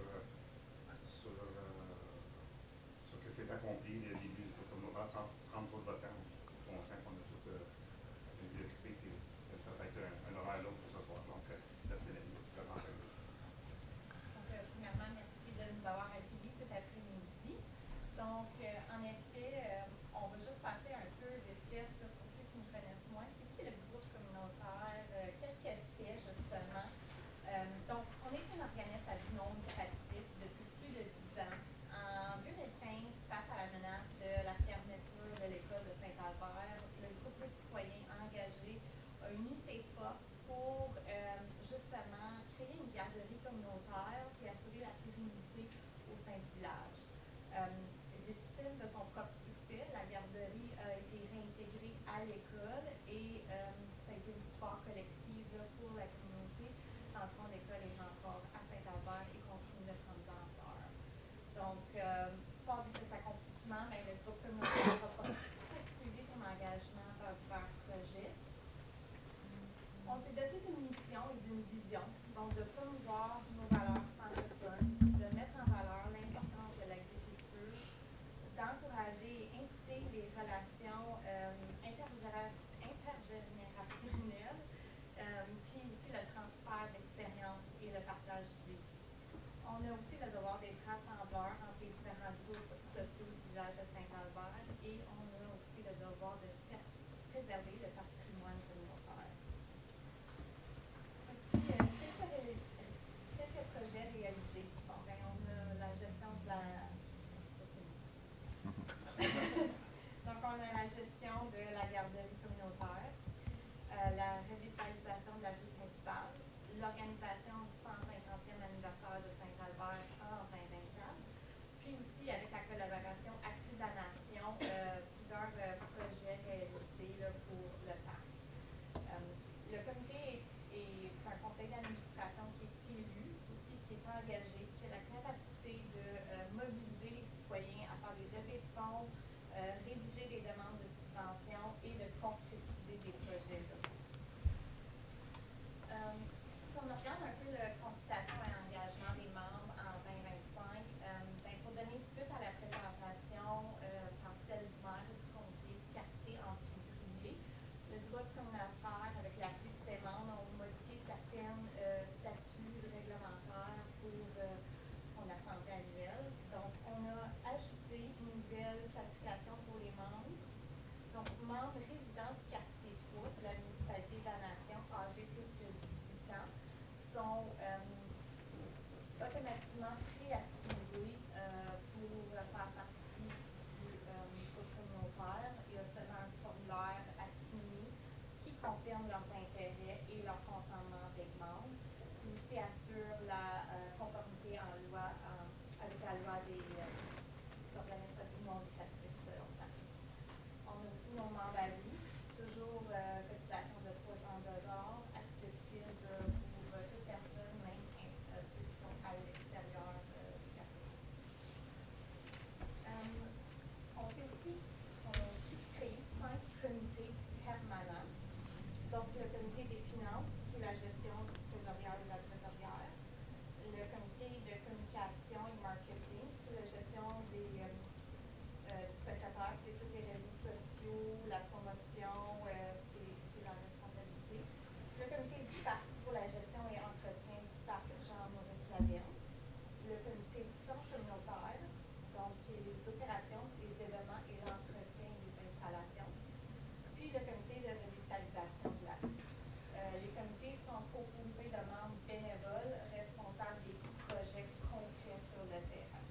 ce qui est accompli dès le début de notre sans prendre trop de votre temps. On sent qu'on a tout été occupé, puis ça va être un horaire long pour ce soir. Donc, laisse Mélanie vous présenter. Premièrement, merci de nous avoir accueillis cet après-midi. Donc, en effet, on va juste passer un peu de test pour ceux qui nous connaissent moins. C'est qui le groupe communautaire? Qu'est-ce qu'elle fait, justement? Donc, on est un organisme à but non lucratif depuis plus de 10 ans. En 2015, face à la menace de la fermeture de l'école de Saint-Albert, le groupe de citoyens engagés a uni ses forces pour justement créer une garderie communautaire et assurer la pérennité au sein du village. Victime de son propre succès, la garderie a été réintégrée à l'école et ça a été une victoire collective là, pour la communauté. Dans le fond, l'école est encore à Saint-Albert et continue de prendre de l'ampleur. Donc, fort de cet accomplissement, le groupe communautaire a poursuivi son engagement dans divers projets. On s'est doté d'une mission et d'une vision. Donc, Donc, de promouvoir nos valeurs francophones, de mettre en valeur l'importance de l'agriculture, d'encourager et inciter les relations intergénérationnelles, puis aussi le transfert d'expérience et le partage du vécu. On a aussi le devoir d'être rassembleurs entre les différents groupes sociaux du village de Saint-Albert et on a aussi le devoir de préserver le patrimoine communautaire. Quelques projets réalisés. Bon, ben, on a la gestion de la... Donc, on a la gestion de la garderie communautaire, la revitalisation de la rue principale, l'organisation du 150e anniversaire de Saint-Albert en 2024, puis aussi avec la collaboration accrue de la Nation, plusieurs projets réalisés là, pour le parc. Le comité est un conseil d'administration qui est élu, aussi qui est engagé, qui a la capacité de mobiliser les citoyens à faire des levées de fonds, rédiger des demandes de subventions et de concrétiser des projets locaux. Si on regarde un peu la consultation et l'engagement des membres en 2025, pour donner suite à la présentation par celle du maire et du conseiller du quartier en février, le groupe communautaire, avec l'appui de ses membres, ont modifié certains statuts réglementaires pour son assemblée annuelle. Donc, on a ajouté une nouvelle classification pour les membres. Donc, membres résidents du quartier 3 de la municipalité de la Nation, âgés plus que 18 ans, sont automatiquement préapprouvés pour faire partie du groupe communautaire. Il y a seulement un formulaire à signer qui confirme leurs intérêts et leur consentement d'être membres, puis aussi assure la conformité en loi, avec la loi des organismes non lucratifs de l'Ontario. On a aussi nos membres à vie, toujours cotisation de 300 $, accessible pour toute personne, même ceux qui sont à l'extérieur du quartier. On a aussi créé 5 comités permanents. Donc, le comité des finances sous la gestion du trésorier et de la trésorière, le comité de communication et marketing sous la gestion du secrétaire, c'est tous les réseaux sociaux, la promotion, c'est leur responsabilité. Le comité du parc pour la gestion et entretien du parc Jean-Maurice-Laverne. Le comité du centre communautaire, donc les opérations, les événements et l'entretien des installations. Puis le comité de revitalisation de la rue. Les comités sont composés de membres bénévoles responsables des projets concrets sur le terrain.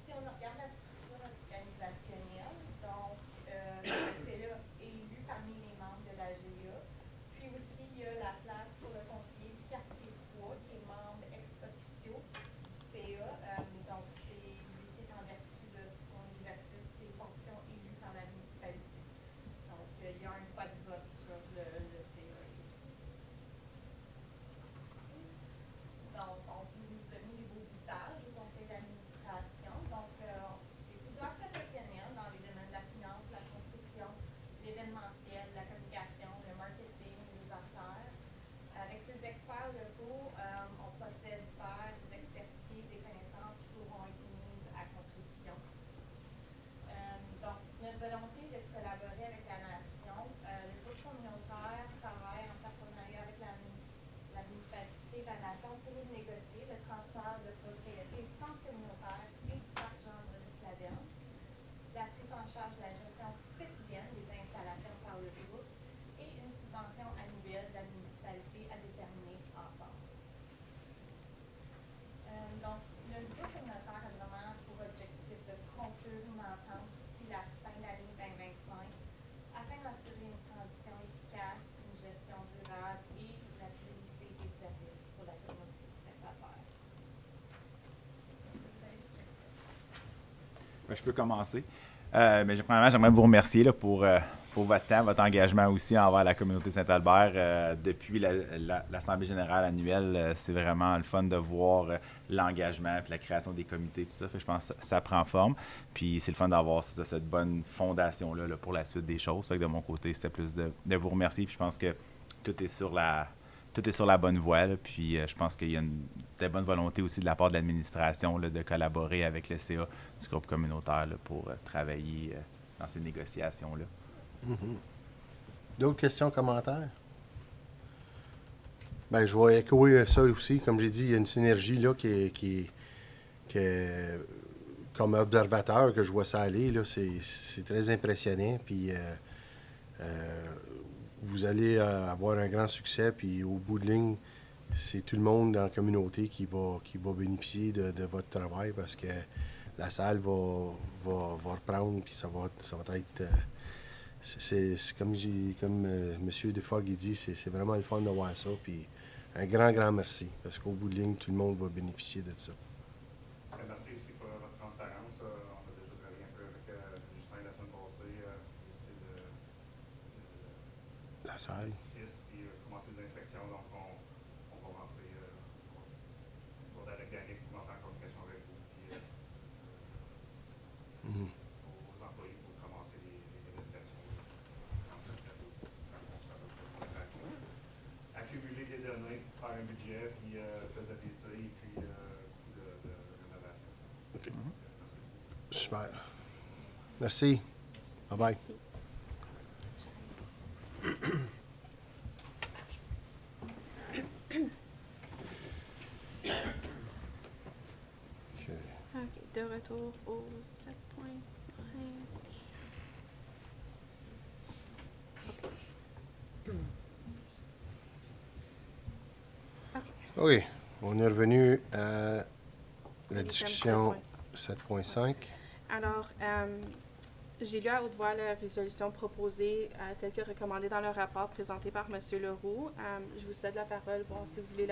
Si on regarde la structure organisationnelle, donc le CA est élu parmi les membres de la GA. Puis aussi, il y a la place pour le conseiller du quartier 3 qui est membre ex officio du CA. Donc, c'est lui qui est en vertu de son exercice ses fonctions élues par la municipalité. Donc, il y a un pas de vote sur le CA. Donc, on nous a mis les beaux visages au conseil d'administration. Donc, il y a plusieurs professionnels dans les domaines de la finance, la construction, l'événementiel, la communication, le marketing, les affaires. Avec ces experts locaux, on possède des expertises, des connaissances qui pourront être mises à contribution. Donc, notre volonté de collaborer avec la Nation, le groupe communautaire travaille en partenariat avec la municipalité de la Nation pour négocier le transfert de propriété du centre communautaire et du parc Jean-Maurice-Laverne, la prise en charge de la gestion quotidienne des installations par le groupe et une subvention annuelle de la municipalité à déterminer ensemble. Donc, le groupe communautaire a vraiment pour objectif de conclure une entente d'ici la fin de l'année 2025 afin d'assurer une transition efficace, une gestion durable et la fluidité des services pour la communauté de Saint-Albert. Je peux commencer. Mais premièrement, j'aimerais vous remercier là, pour votre temps, votre engagement aussi envers la communauté de Saint-Albert. Depuis l'Assemblée générale annuelle, c'est vraiment le fun de voir l'engagement et la création des comités, tout ça. Fait que je pense que ça prend forme. Puis c'est le fun d'avoir cette bonne fondation-là là, pour la suite des choses. Fait que de mon côté, c'était plus de vous remercier. Puis je pense que tout est sur la bonne voie. Là. Puis je pense qu'il y a une très bonne volonté aussi de la part de l'administration là, de collaborer avec le CA du groupe communautaire là, pour travailler dans ces négociations-là. D'autres questions, commentaires? Ben, je vais échoer ça aussi. Comme j'ai dit, il y a une synergie là qui est comme observateur que je vois ça aller. Là, c'est très impressionnant. Puis vous allez avoir un grand succès. Puis au bout de ligne, c'est tout le monde dans la communauté qui va bénéficier de votre travail parce que la salle va reprendre. Puis ça va être... c'est comme M. Defog il dit, c'est vraiment le fun de voir ça. Puis un grand merci, parce qu'au bout de ligne, tout le monde va bénéficier de ça. Merci aussi pour votre transparence. On a déjà travaillé un peu avec Justin la semaine passée, visiter La salle. l'édifice, puis commencer les inspections. Donc, on va rentrer pour avec Yannick pour en faire communication avec vous, puis aux employés pour commencer les négociations. Accumuler des données, faire un budget, puis faisabilité, puis coût de rénovation. OK. Merci. Super. Merci. Bye-bye. Merci. OK. OK, de retour au 7.5. OK. On est revenu à la Item discussion 7.5. 7.5. Alors, j'ai lu à haute voix la résolution proposée telle que recommandée dans le rapport présenté par M. Leroux. Je vous cède la parole, voir si vous voulez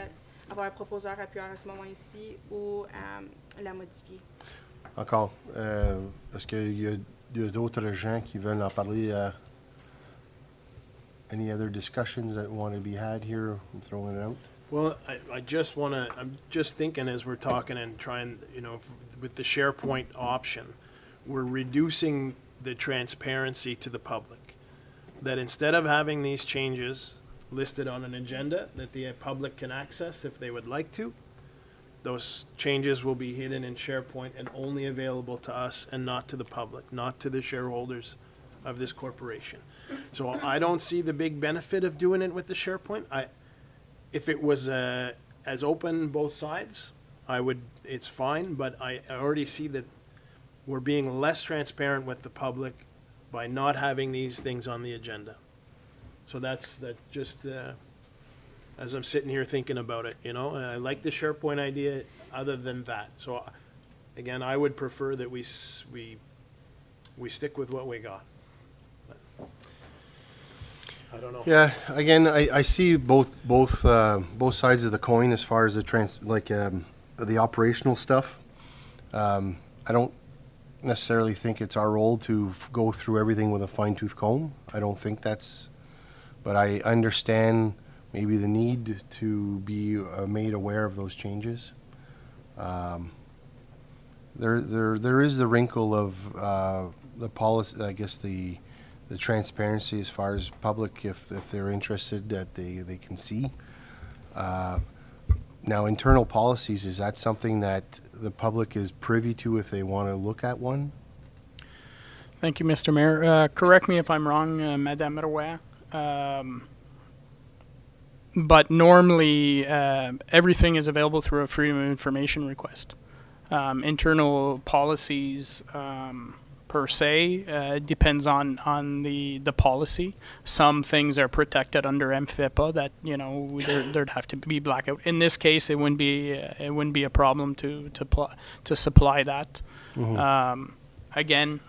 avoir un proposeur appuyant à ce moment ici ou la modifier. Encore. Est-ce qu'il y a d'autres gens qui veulent en parler? Any other discussions that want to be had here? I'm throwing it out. Well, I just want to, I'm just thinking as we're talking and trying, with the SharePoint option, we're reducing the transparency to the public. That instead of having these changes listed on an agenda that the public can access if they would like to, those changes will be hidden in SharePoint and only available to us and not to the public, not to the shareholders of this corporation. So I don't see the big benefit of doing it with the SharePoint. If it was as open both sides, it's fine, but I already see that we're being less transparent with the public by not having these things on the agenda. So that's just as I'm sitting here thinking about it, I like the SharePoint idea other than that. So again, I would prefer that we stick with what we got. I don't know. Yeah, again, I see both sides of the coin as far as the operational stuff. I don't necessarily think it's our role to go through everything with a fine-tooth comb. I don't think that's, but I understand maybe the need to be made aware of those changes. There is the wrinkle of the policy, I guess the transparency as far as public, if they're interested, that they can see. Now, internal policies, is that something that the public is privy to if they want to look at one? Thank you, Mr. Mayor. Correct me if I'm wrong, Madame Roy. But normally, everything is available through a Freedom of Information request. Internal policies, per se, depends on the policy. Some things are protected under MFIPA that there'd have to be blackout. In this case, it wouldn't be a problem to supply that. Mm-hmm. Again,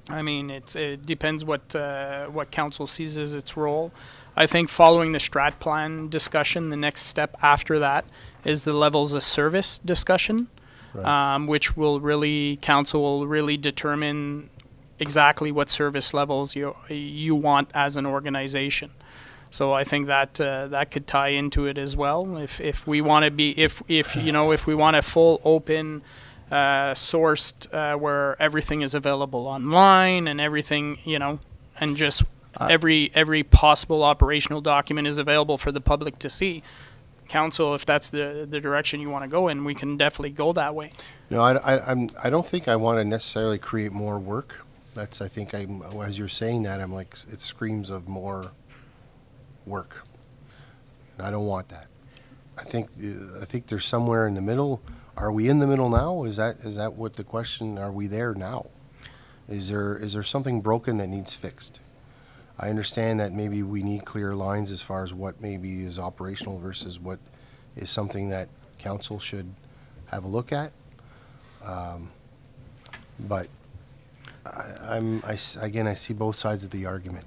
I mean it depends what council sees as its role. I think following the strat plan discussion, the next step after that is the levels of service discussion. Right. Which council will really determine exactly what service levels you want as an organization. So I think that that could tie into it as well. If we want to be, if we want a full open, sourced where everything is available online and everything, and just Every possible operational document is available for the public to see. Council, if that's the direction you want to go in, we can definitely go that way. No, I don't think I want to necessarily create more work. That's, I think, as you're saying that, I'm like, it screams of more work. And I don't want that. I think there's somewhere in the middle. Are we in the middle now? Is that what the question? Are we there now? Is there something broken that needs fixed? I understand that maybe we need clear lines as far as what maybe is operational versus what is something that council should have a look at. But I see both sides of the argument.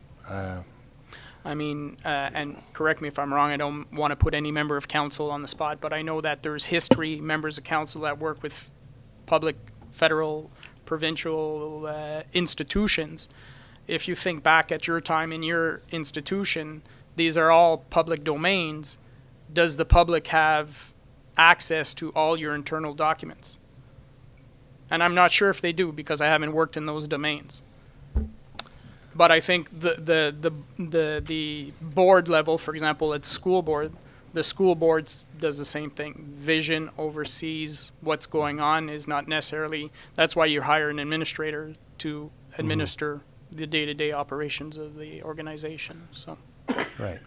I mean, and correct me if I'm wrong, I don't want to put any member of council on the spot, but I know that there's history, members of council that work with public, federal, provincial institutions. If you think back at your time in your institution, these are all public domains. Does the public have access to all your internal documents? And I'm not sure if they do because I haven't worked in those domains. But I think the board level, for example, at school board, the school boards does the same thing. Vision oversees what's going on is not necessarily, that's why you hire an administrator to administer the day-to-day operations of the organization. So. Right.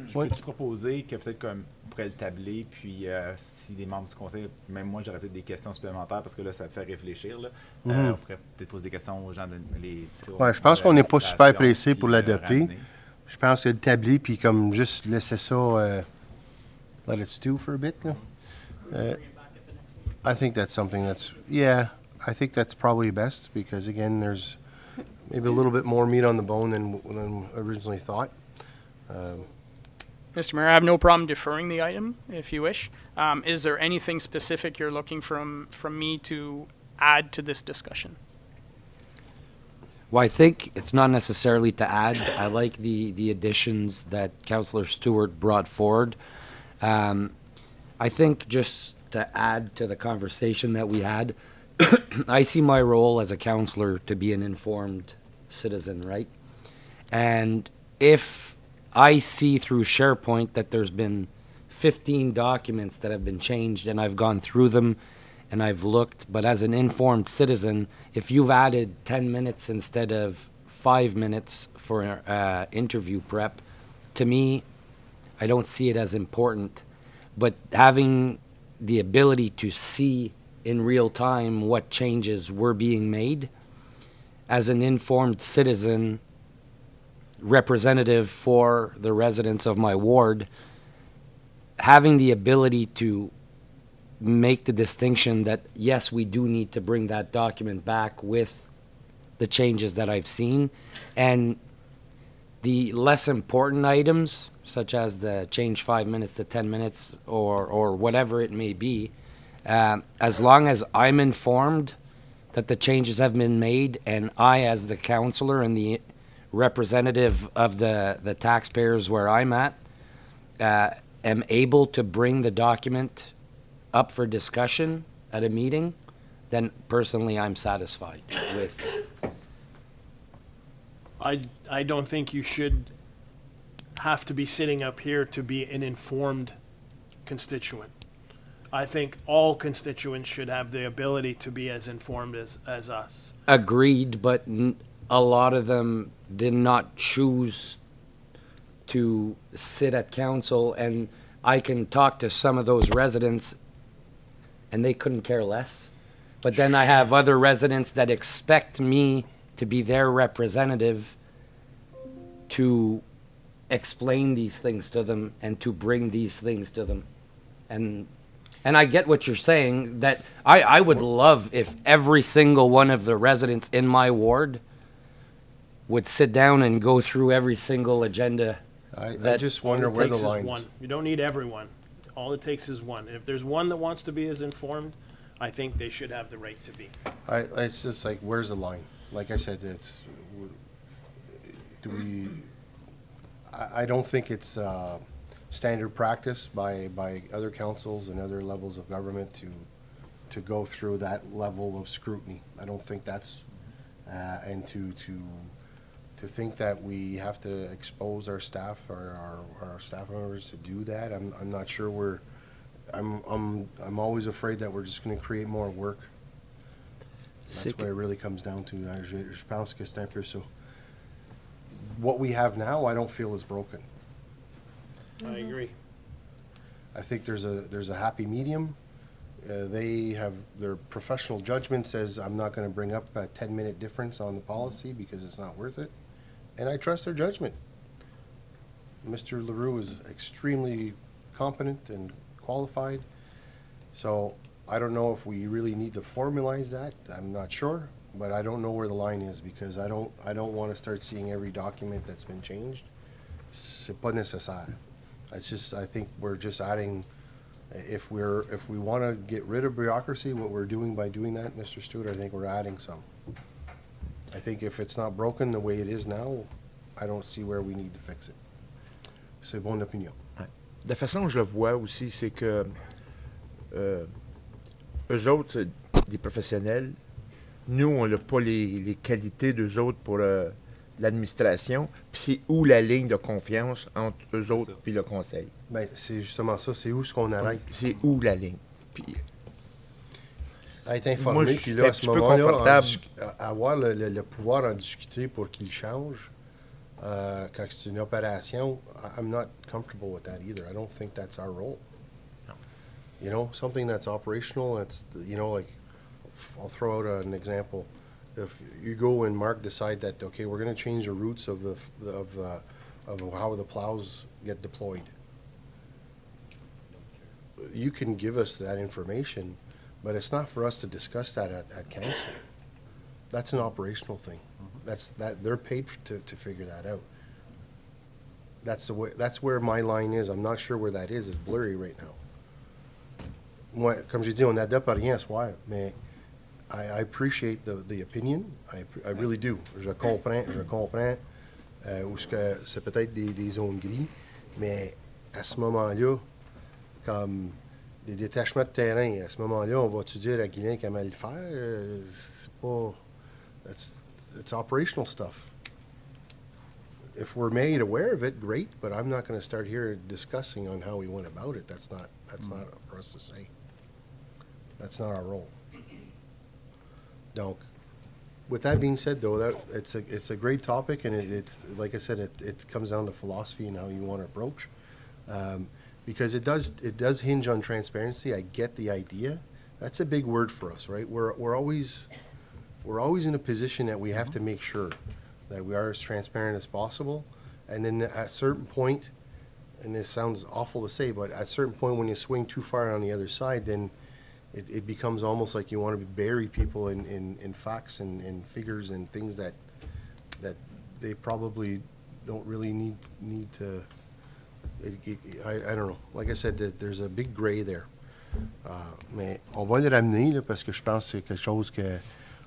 Je peux-tu proposer que peut-être comme on pourrait le tabler, puis si des membres du conseil, même moi j'aurais peut-être des questions supplémentaires parce que là ça fait réfléchir. Là. On pourrait peut-être poser des questions aux gens de les. Ouais, je pense qu'on n'est pas super pressé pour l'adopter. Je pense que le tabler puis comme juste laisser ça, let it stew for a bit. Là. I think that's something I think that's probably best because again there's maybe a little bit more meat on the bone than originally thought. Mr. Mayor, I have no problem deferring the item if you wish. Is there anything specific you're looking from me to add to this discussion? Well, I think it's not necessarily to add. I like the additions that Councillor Stewart brought forward. I think just to add to the conversation that we had, I see my role as a councillor to be an informed citizen, right? And if I see through SharePoint that there's been 15 documents that have been changed and I've gone through them and I've looked, but as an informed citizen, if you've added 10 minutes instead of 5 minutes for interview prep, to me, I don't see it as important. But having the ability to see in real time what changes were being made, as an informed citizen, representative for the residents of my ward, having the ability to make the distinction that, yes, we do need to bring that document back with the changes that I've seen, and the less important items, such as the change 5 minutes to 10 minutes or whatever it may be, as long as I'm informed that the changes have been made and I, as the councillor and the representative of the taxpayers where I'm at, am able to bring the document up for discussion at a meeting, then personally I'm satisfied with. I don't think you should have to be sitting up here to be an informed constituent. I think all constituents should have the ability to be as informed as us. Agreed, but a lot of them did not choose to sit at council, and I can talk to some of those residents and they couldn't care less. But then I have other residents that expect me to be their representative to explain these things to them and to bring these things to them. And I get what you're saying, that I would love if every single one of the residents in my ward would sit down and go through every single agenda. I just wonder where the line is. You don't need everyone. All it takes is one. If there's one that wants to be as informed, I think they should have the right to be. It's just like, where's the line? Like I said, I don't think it's standard practice by other councils and other levels of government to go through that level of scrutiny. I don't think that's and to to think that we have to expose our staff or our staff members to do that, I'm not sure I'm always afraid that we're just gonna create more work. That's what it really comes down to. Je pense que c'est un peu ça. What we have now, I don't feel is broken. I agree. I think there's a happy medium. They have their professional judgment says I'm not going to bring up a 10-minute difference on the policy because it's not worth it, and I trust their judgment. Mr. LaRue is extremely competent and qualified, so I don't know if we really need to formalize that. I'm not sure, but I don't know where the line is because I don't want to start seeing every document that's been changed. C'est pas nécessaire. It's just I think we're just adding. If we want to get rid of bureaucracy, what we're doing by doing that, Mr. Stewart, I think we're adding some. I think if it's not broken the way it is now, I don't see where we need to fix it. C'est mon opinion. Ouais. De la façon que je le vois aussi, c'est que eux autres, c'est des professionnels. Nous, on n'a pas les qualités d'eux autres pour l'administration. Puis c'est où la ligne de confiance entre eux autres et le conseil? Ben, c'est justement ça. C'est où ce qu'on arrête? C'est où la ligne? Puis, à être informé, moi, puis là, à ce j'étais un petit peu moment-là, confortable. avoir le pouvoir d'en discuter pour qu'il change quand c'est une opération, I'm not comfortable with that either. I don't think that's our role. No. You know, something that's operational, it's, you know, like, I'll throw out an example. If you go and Mark decide that, okay, we're going to change the routes of how the plows get deployed. You can give us that information, but it's not for us to discuss that at council. That's an operational thing. They're paid to figure that out. That's where my line is. I'm not sure where that is. It's blurry right now. Moi, comme j'ai dit, on n'adopte rien à soir, mais I appreciate the opinion. I really do. Je comprends où c'est peut-être des zones grises, mais à ce moment-là, comme des détachements de terrain, à ce moment-là, on va-tu dire à Guylain comment le faire? C'est pas... It's operational stuff. If we're made aware of it, great, but I'm not going to start here discussing on how we went about it. That's not for us to say. That's not our role. Donc, with that being said, though, it's a great topic, and it's like I said, it comes down to philosophy and how you want to approach, because it does hinge on transparency. I get the idea. That's a big word for us, right? We're always in a position that we have to make sure that we are as transparent as possible, and then at a certain point, and this sounds awful to say, but at a certain point when you swing too far on the other side, then it becomes almost like you want to bury people in facts and figures and things that they probably don't really need to. I don't know. Like I said, there's a big gray there. Mais on va le ramener là, parce que je pense que c'est quelque chose que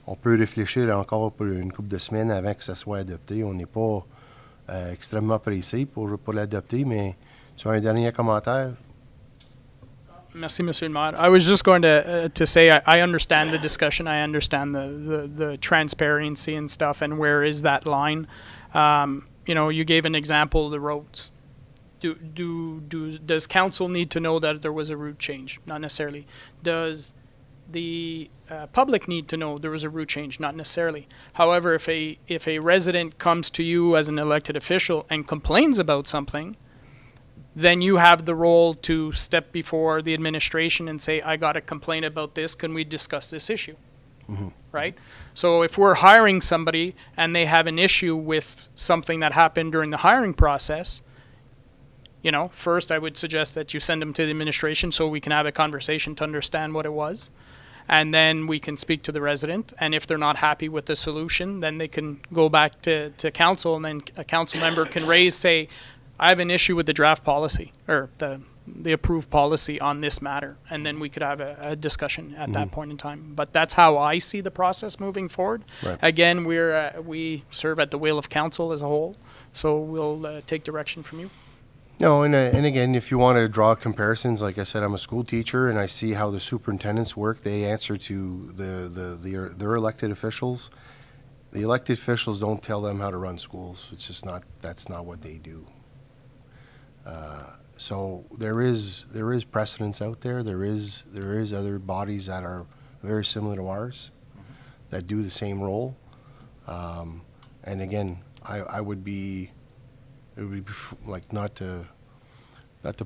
on peut réfléchir encore pour une couple de semaines avant que ça soit adopté. On n'est pas extrêmement pressé pour l'adopter, mais tu as un dernier commentaire? Merci, Monsieur le Maire. I was just going to say I understand the discussion. I understand the transparency and stuff, and where is that line? You know, you gave an example of the roads. Does council need to know that there was a route change? Not necessarily. Does the public need to know there was a route change? Not necessarily. However, if a resident comes to you as an elected official and complains about something, then you have the role to step before the administration and say, I got a complaint about this, can we discuss this issue? Mm-hmm. Right? So if we're hiring somebody and they have an issue with something that happened during the hiring process, you know, first I would suggest that you send them to the administration so we can have a conversation to understand what it was. And then we can speak to the resident. And if they're not happy with the solution, then they can go back to council, and then a council member can say, I have an issue with the draft policy or the approved policy on this matter, and then we could have a discussion at that point in time. But that's how I see the process moving forward. Right. Again, we serve at the will of council as a whole, so we'll take direction from you. No, and again, if you want to draw comparisons, like I said, I'm a school teacher, and I see how the superintendents work. They answer to their elected officials, the elected officials don't tell them how to run schools. It's just not, that's not what they do. So there is precedence out there. There is other bodies that are very similar to ours that do the same role. And again, it would be like not to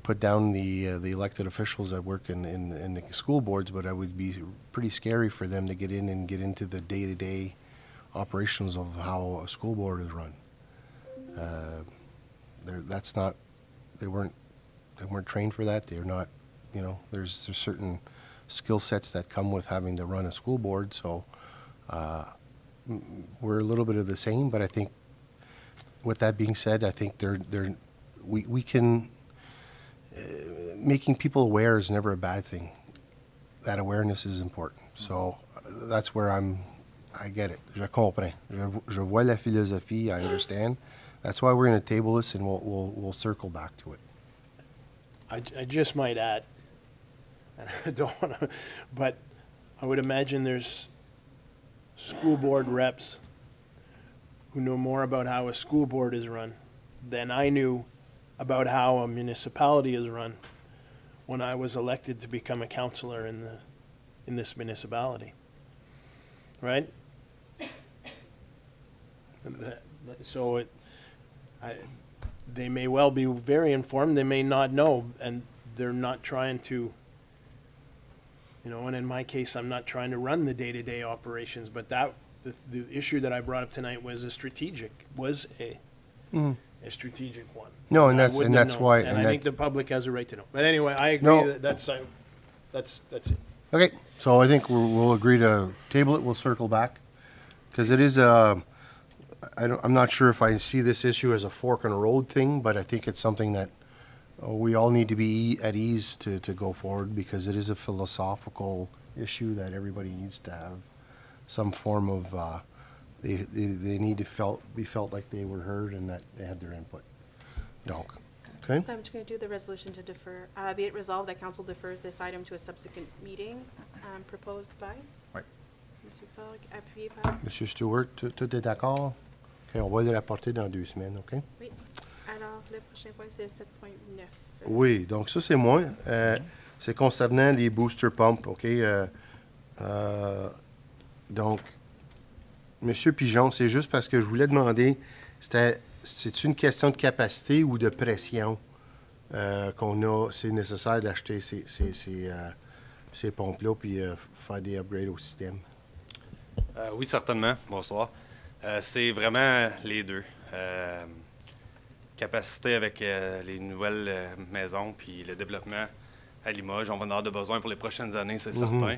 put down the elected officials that work in the school boards, but it would be pretty scary for them to get into the day-to-day operations of how a school board is run. They weren't trained for that. They're not, there's certain skill sets that come with having to run a school board. So we're a little bit of the same, but I think with that being said, I think we can, making people aware is never a bad thing. That awareness is important. So that's where I get it. Je comprends. Je vois la philosophie. I understand. That's why we're going to table this, and we'll circle back to it. I just might add, and I don't want to, but I would imagine there's school board reps who know more about how a school board is run than I knew about how a municipality is run when I was elected to become a councillor in this municipality. Right? So they may well be very informed, they may not know, and they're not trying to, and in my case, I'm not trying to run the day-to-day operations, but the issue that I brought up tonight was a strategic one. No, and I that's wouldn't have known. why. And I think the public has a right to know. But anyway, I agree No. that's it. Okay, so I think we'll agree to table it. We'll circle back because it is I'm not sure if I see this issue as a fork in the road thing, but I think it's something that we all need to be at ease to go forward because it is a philosophical issue that everybody needs to have some form of, they need to be felt like they were heard and that they had their input. Donc, okay? So I'm just going to do the resolution to defer. Be it resolved that council defers this item to a subsequent meeting proposed by Oui. Monsieur Fogg, appuyé par. Monsieur Stewart, tout est d'accord? OK, on va le rapporter dans 2 semaines, OK? Oui. Alors, le prochain point, c'est le 7.9. Oui, donc ça, c'est moi. C'est concernant les booster pumps, OK? Donc, Monsieur Pigeon, c'est juste parce que je voulais demander, c'est une question de capacité ou de pression qu'on a, c'est nécessaire d'acheter ces pompes-là puis faire des upgrades au système? Oui, certainement. Bonsoir. C'est vraiment les deux. Capacité avec les nouvelles maisons puis le développement à Limoges. On va en avoir de besoin pour les prochaines années, c'est certain.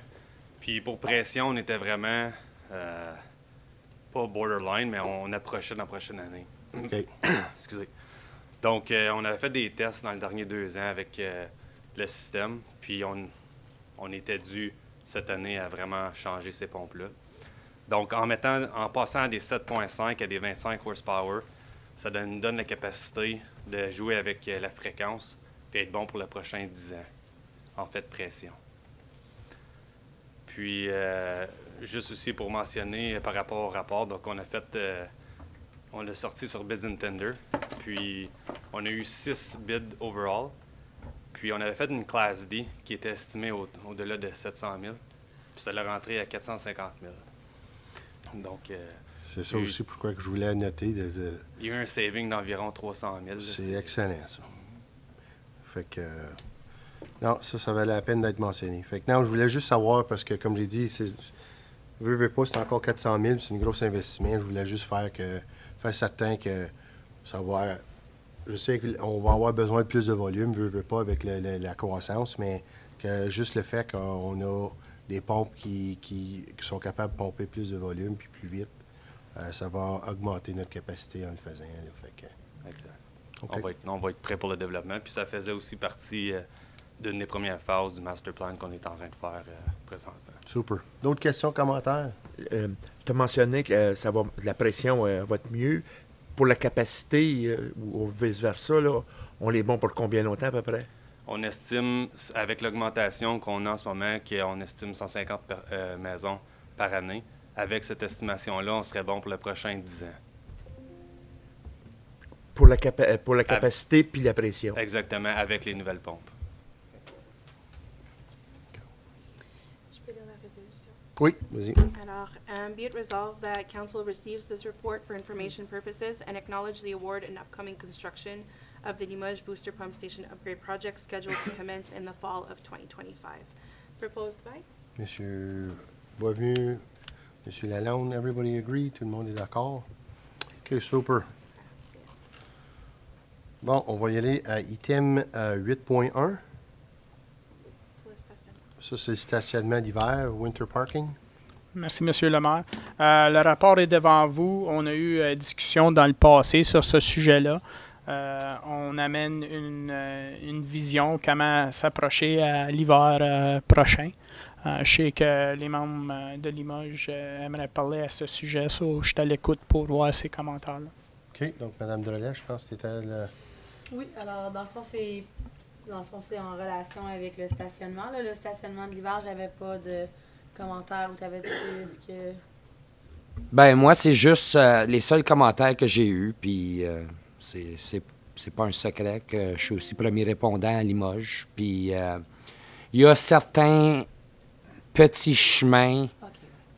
Puis pour pression, on était vraiment pas borderline, mais on approchait dans la prochaine année. OK. Excusez. Donc, on avait fait des tests dans les derniers 2 ans avec le système, puis on était dû cette année à vraiment changer ces pompes-là. Donc, en passant des 7.5 à des 25 horsepower, ça nous donne la capacité de jouer avec la fréquence et être bon pour les prochains 10 ans, en fait, de pression. Puis, juste aussi pour mentionner par rapport au rapport, donc on l'a sorti sur Bids and Tender, puis on a eu 6 bids overall, puis on avait fait une classe D qui était estimée au-delà de 700 000, puis ça l'a rentré à 450 000. Donc, c'est ça aussi pourquoi que je voulais noter. Il y a eu un saving d'environ 300 000. C'est excellent, ça. Fait que... non, ça valait la peine d'être mentionné. Fait que non, je voulais juste savoir, parce que comme j'ai dit, veux pas, c'est encore 400 000, c'est un gros investissement. Je voulais juste faire certain que ça va... Je sais qu'on va avoir besoin de plus de volume, veux pas, avec la croissance, mais que juste le fait qu'on a des pompes qui sont capables de pomper plus de volume puis plus vite, ça va augmenter notre capacité en le faisant. Là, fait que, exact. Okay. On va être prêt pour le développement. Puis ça faisait aussi partie d'une des premières phases du master plan qu'on est en train de faire présentement. Super. D'autres questions, commentaires? Tu as mentionné que la pression va être mieux. Pour la capacité ou vice-versa, là, on est bon pour combien longtemps à peu près? On estime, avec l'augmentation qu'on a en ce moment, qu'on estime 150 maisons par année. avec cette estimation-là, on serait bon pour le prochain 10 ans. Pour la capacité puis la pression. Exactement, avec les nouvelles pompes. Je peux lire la résolution. Oui, vas-y. Alors, be it resolved that council receives this report for information purposes and acknowledge the award and upcoming construction of the Limoges Booster Pump Station Upgrade Project scheduled to commence in the fall of 2025. Proposed by? Monsieur Boisvenu, Monsieur Lalonde, everybody agree? Tout le monde est d'accord? OK, super. Bon, on va y aller à item 8.1. Pour le stationnement. Ça, c'est le stationnement d'hiver, winter parking. Merci, Monsieur le maire. Le rapport est devant vous. On a eu discussion dans le passé sur ce sujet-là. On amène une vision, comment s'approcher à l'hiver prochain. Je sais que les membres de Limoges aimeraient parler à ce sujet, je suis à l'écoute pour voir ces commentaires-là. OK, donc Mme Drolet, je pense que c'était le... Oui, alors dans le fond, c'est en relation avec le stationnement. Là. Le stationnement de l'hiver, j'avais pas de commentaires ou tu avais plus que... Ben moi, c'est juste les seuls commentaires que j'ai eus, puis c'est pas un secret que je suis aussi premier répondant à Limoges. Puis il y a certains petits chemins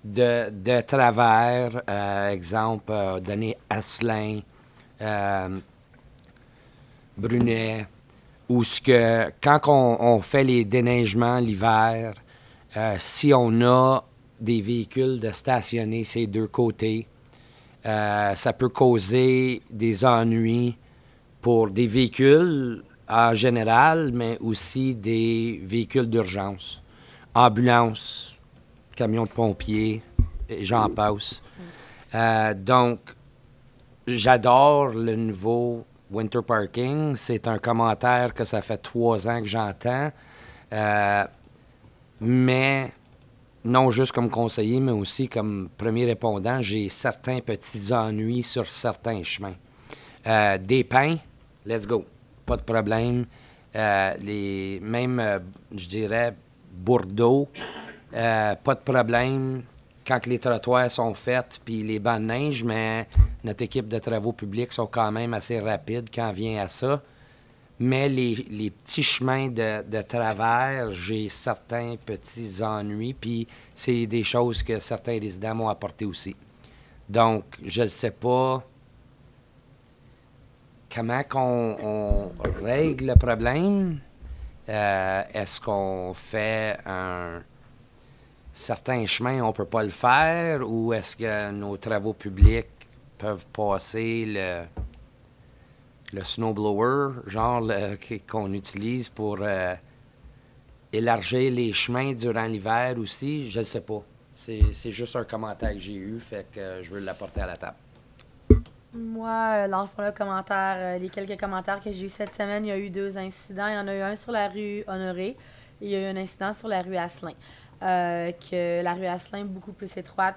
de travers, exemple, donné Asselin, Brunet, où ce que quand on fait les déneigements l'hiver, si on a des véhicules de stationner ces deux côtés, ça peut causer des ennuis pour des véhicules en général, mais aussi des véhicules d'urgence, ambulances, camions de pompiers, et j'en passe. Donc, j'adore le nouveau winter parking. C'est un commentaire que ça fait 3 ans que j'entends. Mais non juste comme conseiller, mais aussi comme premier répondant, j'ai certains petits ennuis sur certains chemins. Des pins, let's go. Pas de problème. Je dirais, Bordeaux, pas de problème quand les trottoirs sont faits puis les bancs de neige, mais notre équipe de travaux publics sont quand même assez rapides quand vient à ça. Mais les petits chemins de travers, j'ai certains petits ennuis, puis c'est des choses que certains résidents m'ont apportées aussi. Donc, je ne sais pas comment on règle le problème. Est-ce qu'on fait certains chemins, on ne peut pas le faire, ou est-ce que nos travaux publics peuvent passer le snowblower, genre qu'on utilise pour élargir les chemins durant l'hiver aussi? Je ne sais pas. C'est juste un commentaire que j'ai eu, fait que je veux l'apporter à la table. Moi, dans le fond, les quelques commentaires que j'ai eus cette semaine, il y a eu 2 incidents. Il y en a eu un sur la rue Honoré et il y a eu un incident sur la rue Asselin. Que la rue Asselin est beaucoup plus étroite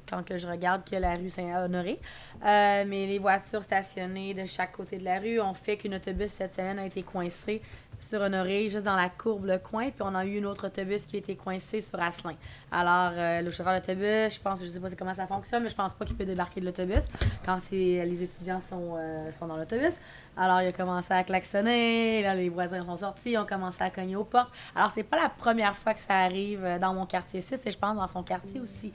quand que je regarde que la rue Saint-Honoré. Mais les voitures stationnées de chaque côté de la rue ont fait qu'une autobus cette semaine a été coincée sur Honoré, juste dans la courbe, le coin, puis on a eu une autre autobus qui a été coincé sur Asselin. Alors, le chauffeur d'autobus, je sais pas comment ça fonctionne, mais je pense pas qu'il peut débarquer de l'autobus quand les étudiants sont dans l'autobus. Alors, il a commencé à klaxonner, là, les voisins sont sortis, ils ont commencé à cogner aux portes. Alors, c'est pas la première fois que ça arrive dans mon quartier 6, et je pense dans son quartier aussi.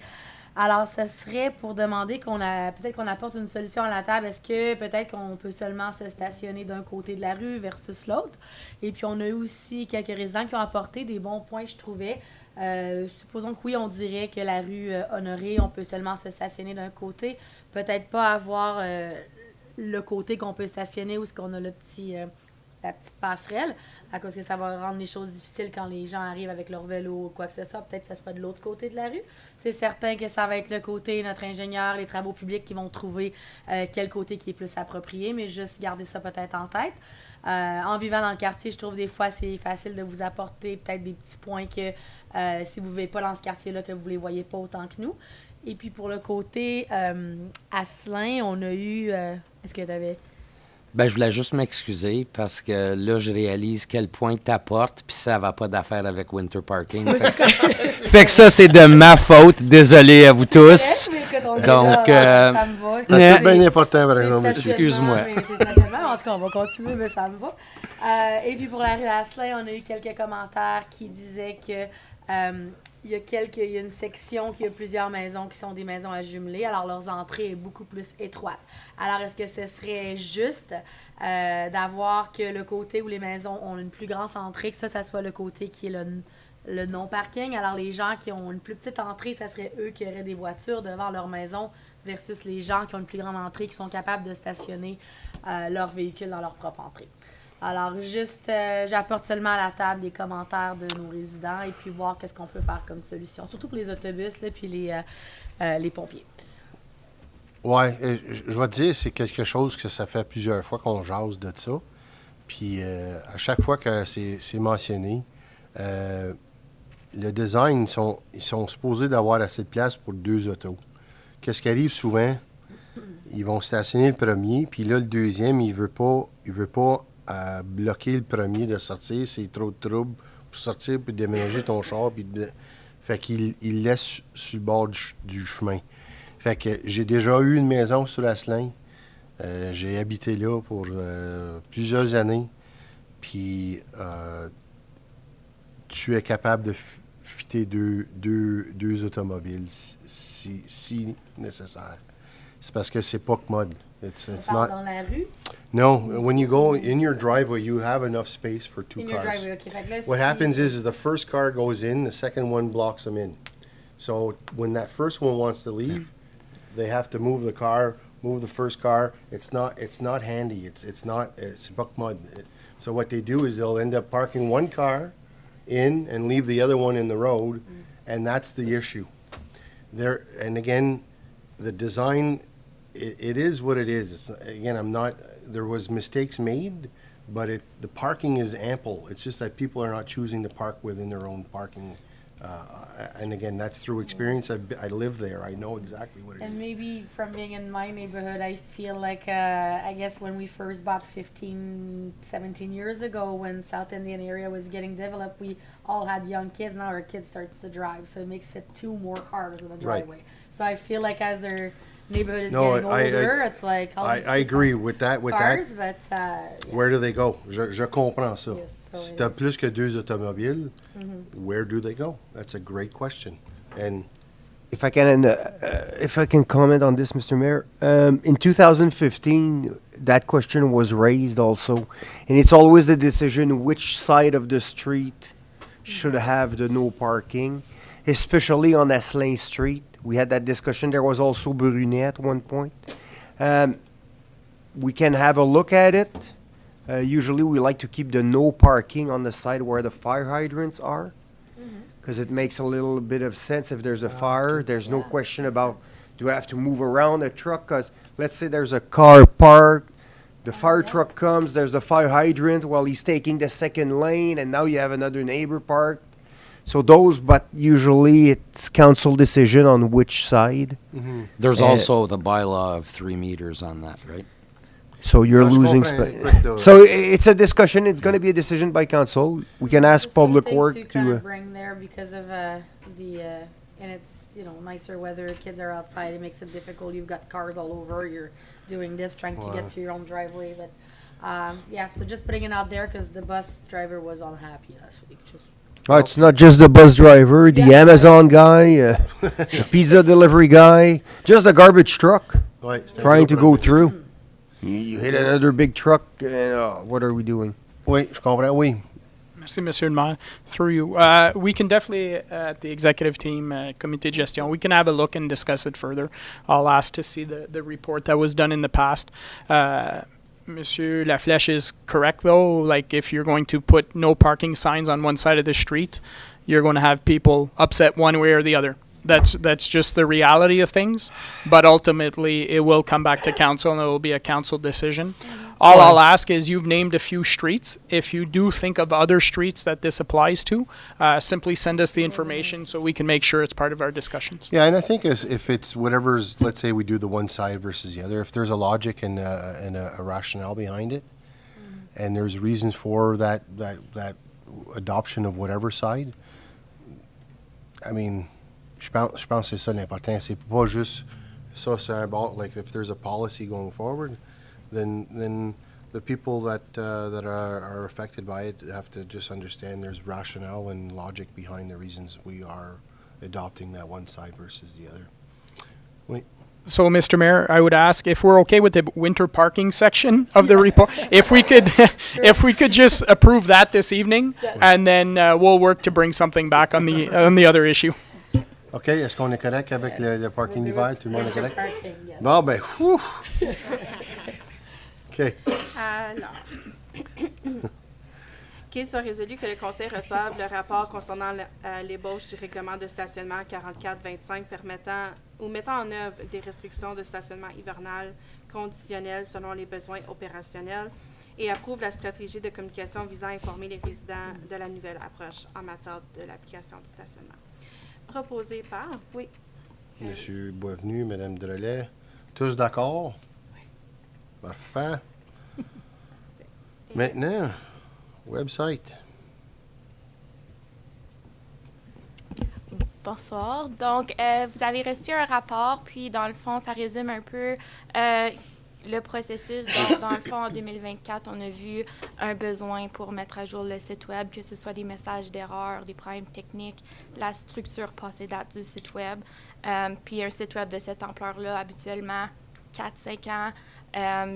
Alors, ce serait pour demander peut-être qu'on apporte une solution à la table. Est-ce que peut-être qu'on peut seulement se stationner d'un côté de la rue versus l'autre? Et puis, on a eu aussi quelques résidents qui ont apporté des bons points, je trouvais. Supposons que oui, on dirait que la rue Honoré, on peut seulement se stationner d'un côté. Peut-être pas avoir le côté qu'on peut stationner où est-ce qu'on a la petite passerelle, à cause que ça va rendre les choses difficiles quand les gens arrivent avec leur vélo ou quoi que ce soit. Peut-être que ça soit de l'autre côté de la rue. C'est certain que ça va être le côté, notre ingénieur, les travaux publics qui vont trouver quel côté qui est plus approprié, mais juste garder ça peut-être en tête. En vivant dans le quartier, je trouve des fois c'est facile de vous apporter peut-être des petits points que si vous ne vivez pas dans ce quartier-là, que vous ne les voyez pas autant que nous. Et puis pour le côté Asselin, on a eu... est-ce que tu avais... Ben, je voulais juste m'excuser parce que là, je réalise quel point t'apportes, puis ça va pas d'affaire avec Winter Parking. Fait que ça, c'est de ma faute. Désolé à vous tous. Donc, ça me va. C'est bien important, par exemple. Excuse-moi. C'est stationnement, en tout cas, on va continuer, mais ça me va. Et puis pour la rue Asselin, on a eu quelques commentaires qui disaient que il y a une section qui a plusieurs maisons qui sont des maisons à jumeler, alors leurs entrées est beaucoup plus étroite. Alors, est-ce que ce serait juste d'avoir que le côté où les maisons ont une plus grande entrée, que ça soit le côté qui est le non-parking? Alors, les gens qui ont une plus petite entrée, ça serait eux qui auraient des voitures devant leur maison versus les gens qui ont une plus grande entrée, qui sont capables de stationner leur véhicule dans leur propre entrée. Alors, juste, j'apporte seulement à la table des commentaires de nos résidents et puis voir qu'est-ce qu'on peut faire comme solution, surtout pour les autobus, là, puis les pompiers. Ouais, je vais te dire, c'est quelque chose que ça fait plusieurs fois qu'on jase de ça. Puis à chaque fois que c'est mentionné, le design, ils sont supposés d'avoir assez de place pour 2 autos. Qu'est-ce qui arrive souvent? Ils vont stationner le premier, puis là, le deuxième, il veut pas bloquer le premier de sortir. C'est trop de trouble pour sortir, puis déménager ton char. Fait qu'il laisse sur le bord du chemin. Fait que j'ai déjà eu une maison sur Asselin. J'ai habité là pour plusieurs années. Puis tu es capable de fitter deux automobiles si nécessaire. C'est parce que c'est pas commode. It's not. Dans la rue? No, when you go in your driveway, you have enough space for 2 In cars. your driveway, okay. Fait que là, What si- happens is the first car goes in, the second one blocks them in. So when that first one wants to leave, they have to move the car, move the first car. It's not handy. It's buck mud. So what they do is they'll end up parking one car in and leave the other one in the road, and that's the issue. And again, the design, it is what it is. There was mistakes made, but the parking is ample. It's just that people are not choosing to park within their own parking. And again, that's through experience. I live there. I know exactly what it And is. maybe from being in my neighborhood, I feel like, I guess when we first bought 15, 17 years ago, when South Indian area was getting developed, we all had young kids. Now our kids starts to drive, so it makes it 2 more cars in the Right. driveway. So I feel like as our neighborhood is No, getting I- older, it's like all these I kids agree have with that. cars, but yeah. Where do they go? Je comprends ça. Yes, so Si it tu as is. plus que 2 automobiles, where do they go? That's a great question. And If I can comment on this, Mr. Mayor, in 2015, that question was raised also, and it's always the decision which side of the street should have the no parking, especially on Asselin Street. We had that discussion. There was also Brunet at one point. We can have a look at it. Usually, we like to keep the no parking on the side where the fire hydrants are, because it makes a little bit of sense. If there's a fire, there's no question about do I have to move around a truck? Because let's say there's a car parked, the fire truck comes, there's a fire hydrant while he's taking the second lane, and now you have another neighbor parked. So but usually it's council decision on which side. There's Uh, also the bylaw of 3 meters on that, right? So you're No, je losing comprends. space. Écoute, So it's a discussion. It's going to be a decision by council. We can ask Just Public something Work to kind to. of bring there because of and it's nicer weather. Kids are outside. It makes it difficult. You've got cars all over. You're doing this, trying to get to your own driveway. But yeah, so just putting it out there because the bus driver was unhappy last week. It's not just the bus driver, the Yeah. Amazon guy, the pizza delivery guy, just a garbage truck ouais, c'est un trying gros to go problème. through. You hit another big truck, and what are we doing? Oui, je comprends, oui. Merci, Monsieur le Maire. Through you. We can definitely, at the executive team, Comité de Gestion, we can have a look and discuss it further. I'll ask to see the report that was done in the past. Monsieur Laflèche is correct, though. Like, if you're going to put no parking signs on one side of the street, you're going to have people upset one way or the other. That's just the reality of things. But ultimately, it will come back to council, and it will be a council decision. All Well- I'll ask is you've named a few streets. If you do think of other streets that this applies to, simply send us the information so we can make sure it's part of our discussions. Yeah, and I think if it's whatever's, let's say we do the one side versus the other, if there's a logic and a rationale behind it, and there's reasons for that adoption of whatever side, I mean, je pense que c'est ça l'important. C'est pas juste ça, c'est un bon, like if there's a policy going forward, then the people that are affected by it have to just understand there's rationale and logic behind the reasons we are adopting that one side versus the other. Oui. So, Mr. Mayor, I would ask if we're okay with the winter parking section of the report, if we could just approve that this evening, and then we'll work to bring something back on the other issue. OK, est-ce qu'on est correct avec le parking d'hiver? Tout le monde est correct? Parking, yes. Bon, ben, whew! OK. Alors, qu'il soit résolu que le Conseil reçoive le rapport concernant l'ébauche du règlement de stationnement 4425 permettant ou mettant en œuvre des restrictions de stationnement hivernal conditionnelles selon les besoins opérationnels et approuve la stratégie de communication visant à informer les résidents de la nouvelle approche en matière de l'application du stationnement. Proposé par, oui. Monsieur Boisvenu, Madame Drolet, tous d'accord? Oui. Parfait. Maintenant, website. Bonsoir. Donc, vous avez reçu un rapport, puis dans le fond, ça résume un peu le processus. Dans le fond, en 2024, on a vu un besoin pour mettre à jour le site Web, que ce soit des messages d'erreur, des problèmes techniques, la structure passée date du site Web. Puis un site Web de cette ampleur-là, habituellement, 4-5 ans,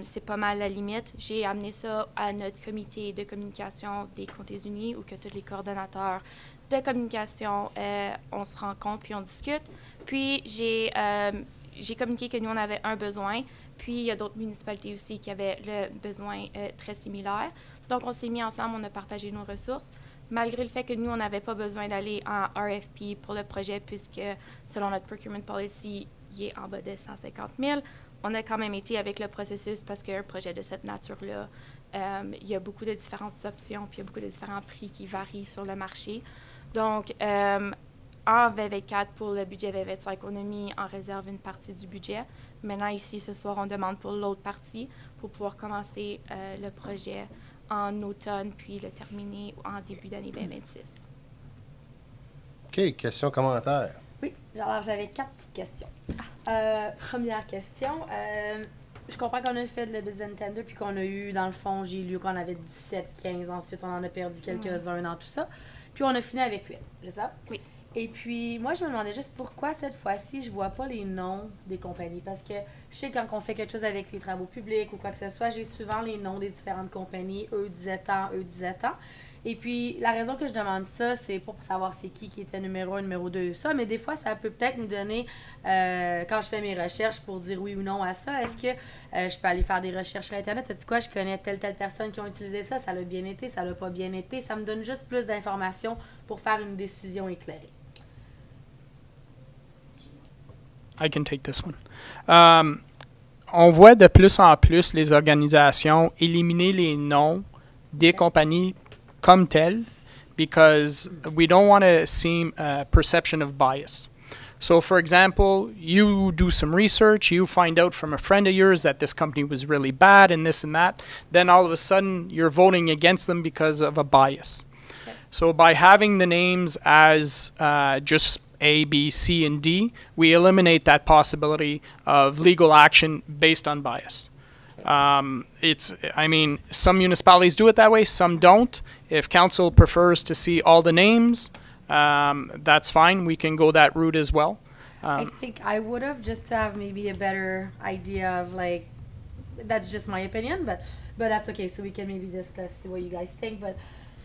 c'est pas mal la limite. J'ai amené ça à notre comité de communication des Comtés unis, où que tous les coordonnateurs de communication, on se rencontre puis on discute. Puis j'ai communiqué que nous, on avait un besoin. Puis il y a d'autres municipalités aussi qui avaient le besoin très similaire. Donc on s'est mis ensemble, on a partagé nos ressources. Malgré le fait que nous, on n'avait pas besoin d'aller en RFP pour le projet, puisque selon notre procurement policy, il est en bas de 150 000, on a quand même été avec le processus parce qu'un projet de cette nature-là, il y a beaucoup de différentes options, puis il y a beaucoup de différents prix qui varient sur le marché. Donc, en V24, pour le budget V25, on a mis en réserve une partie du budget. Maintenant, ici, ce soir, on demande pour l'autre partie pour pouvoir commencer le projet en automne, puis le terminer en début d'année 2026. OK, questions, commentaires. Oui, alors j'avais 4 petites questions. Première question, je comprends qu'on a fait le business tender puis qu'on a eu, dans le fond, j'ai lu qu'on avait 17, 15, ensuite on en a perdu quelques-uns dans tout ça. Puis on a fini avec 8, c'est ça? Oui. Et puis, moi, je me demandais juste pourquoi cette fois-ci, je vois pas les noms des compagnies. Parce que je sais que quand on fait quelque chose avec les travaux publics ou quoi que ce soit, j'ai souvent les noms des différentes compagnies. Eux disaient tant, eux disaient tant. Et puis, la raison que je demande ça, c'est pas pour savoir c'est qui était numéro 1, numéro 2, ça, mais des fois, ça peut peut-être nous donner, quand je fais mes recherches pour dire oui ou non à ça, est-ce que je peux aller faire des recherches sur Internet? Tu sais quoi, je connais telle personne qui ont utilisé ça, ça l'a bien été, ça l'a pas bien été. Ça me donne juste plus d'informations pour faire une décision éclairée. I can take this one. On voit de plus en plus les organisations éliminer les noms des compagnies comme telles because we don't want to seem a perception of bias. So, for example, you do some research, you find out from a friend of yours that this company was really bad and this and that, then all of a sudden you're voting against them because of a bias. Okay. So by having the names as just A, B, C, and D, we eliminate that possibility of legal action based on bias. Some municipalities do it that way, some don't. If council prefers to see all the names, that's fine. We can go that route as well. I think I would have, just to have maybe a better idea of, like, that's just my opinion, but that's okay. So we can maybe discuss what you guys think. But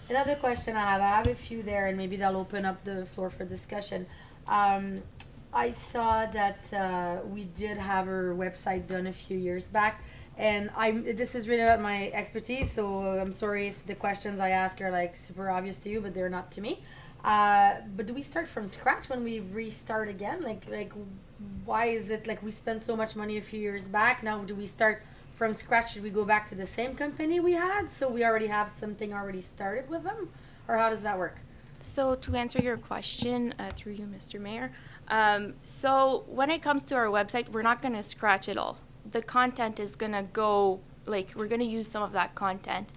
another question I have a few there, and maybe they'll open up the floor for discussion. I saw that we did have our website done a few years back. And this is really not my expertise, so I'm sorry if the questions I ask are like super obvious to you, but they're not to me. But do we start from scratch when we restart again? Like why is it like we spent so much money a few years back? Now do we start from scratch, should we go back to the same company we had? So we already have something already started with them? Or how does that work? So to answer your question, through you, Mr. Mayor, so when it comes to our website, we're not going to scratch it all. The content is going to go, like, we're going to use some of that content.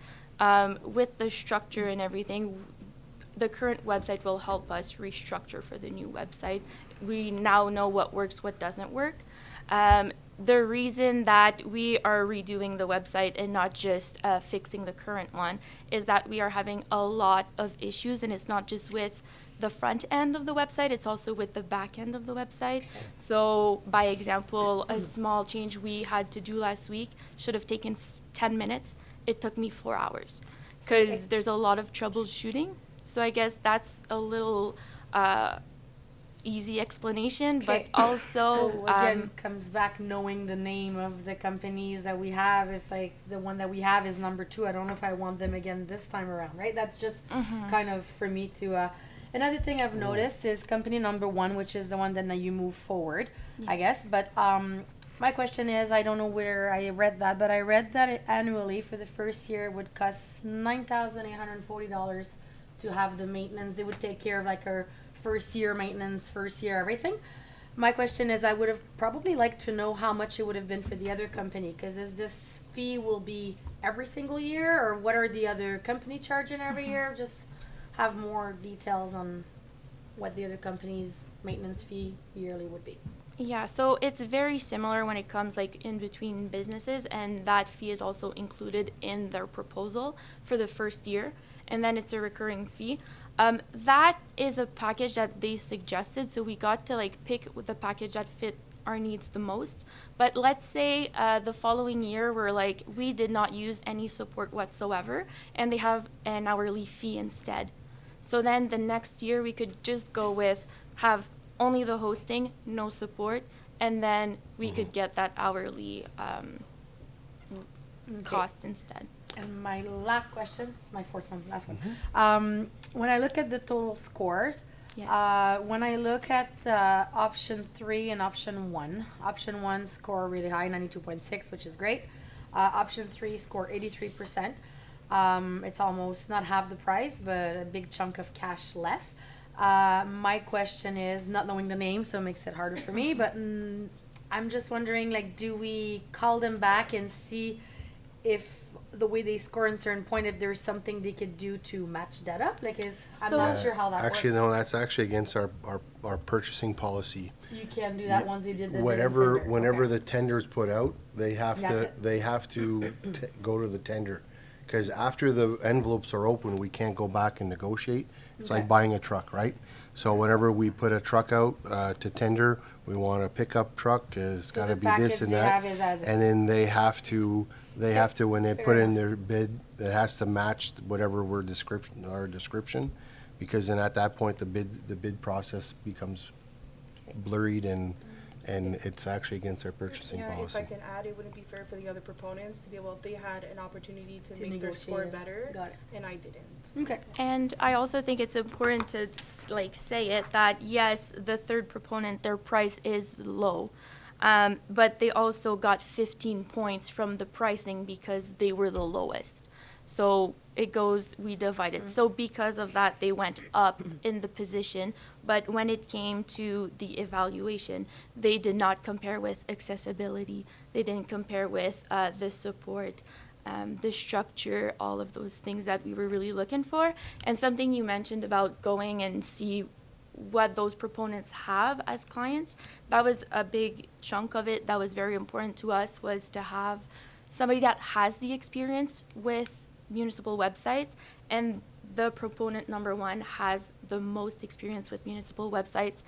With the structure and everything, the current website will help us restructure for the new website. We now know what works, what doesn't work. The reason that we are redoing the website and not just fixing the current one is that we are having a lot of issues, and it's not just with the front end of the website, it's also with the back end of the website. So by example, a small change we had to do last week should have taken 10 minutes. It took me 4 hours because there's a lot of troubleshooting. So I guess that's a little easy explanation, but also so again comes back knowing the name of the companies that we have. If like the one that we have is number 2, I don't know if I want them again this time around, right? That's just kind of for me to another thing I've noticed is company number 1, which is the one that now you move forward, I guess. But my question is, I don't know where I read that, but I read that it annually for the first year it would cost $9,840 to have the maintenance. They would take care of like our first year maintenance, first year everything. My question is, I would have probably liked to know how much it would have been for the other company, because is this fee will be every single year, or what are the other company charging every year? Just have more details on what the other company's maintenance fee yearly would be. Yeah, so it's very similar when it comes like in between businesses, and that fee is also included in their proposal for the first year, and then it's a recurring fee. That is a package that they suggested, so we got to like pick the package that fit our needs the most. But let's say the following year we're like, we did not use any support whatsoever, and they have an hourly fee instead. So then the next year we could just go with have only the hosting, no support, and then we could get that hourly cost instead. And my last question, it's my 4th one, last one. When I look at the total scores, when I look at option 3 and option 1, option 1 score really high, 92.6, which is great. Option 3 score 83%. It's almost not half the price, but a big chunk of cash less. My question is, not knowing the name, so it makes it harder for me, but I'm just wondering, like, do we call them back and see if the way they score in certain point, if there's something they could do to match that up? Like, I'm not sure how that actually, works. no, that's actually against our purchasing policy. You can do that once they did the Whenever the tender is put out, they have to go to the tender. Because after the envelopes are open, we can't go back and negotiate. It's like buying a truck, right? So whenever we put a truck out to tender, we want a pickup truck. It's got to be this and that. And then they have to when they put in their bid, it has to match whatever our description, because then at that point the bid process becomes blurred and it's actually against our purchasing policy. If I can add, it wouldn't be fair for the other proponents to be able, they had an opportunity to make their score better, and I didn't. Okay. And I also think it's important to like say it that yes, the third proponent, their price is low, but they also got 15 points from the pricing because they were the lowest. So it goes, we divided. So because of that, they went up in the position. But when it came to the evaluation, they did not compare with accessibility. They didn't compare with the support, the structure, all of those things that we were really looking for. And something you mentioned about going and see what those proponents have as clients, that was a big chunk of it that was very important to us, was to have somebody that has the experience with municipal websites, and the proponent number 1 has the most experience with municipal websites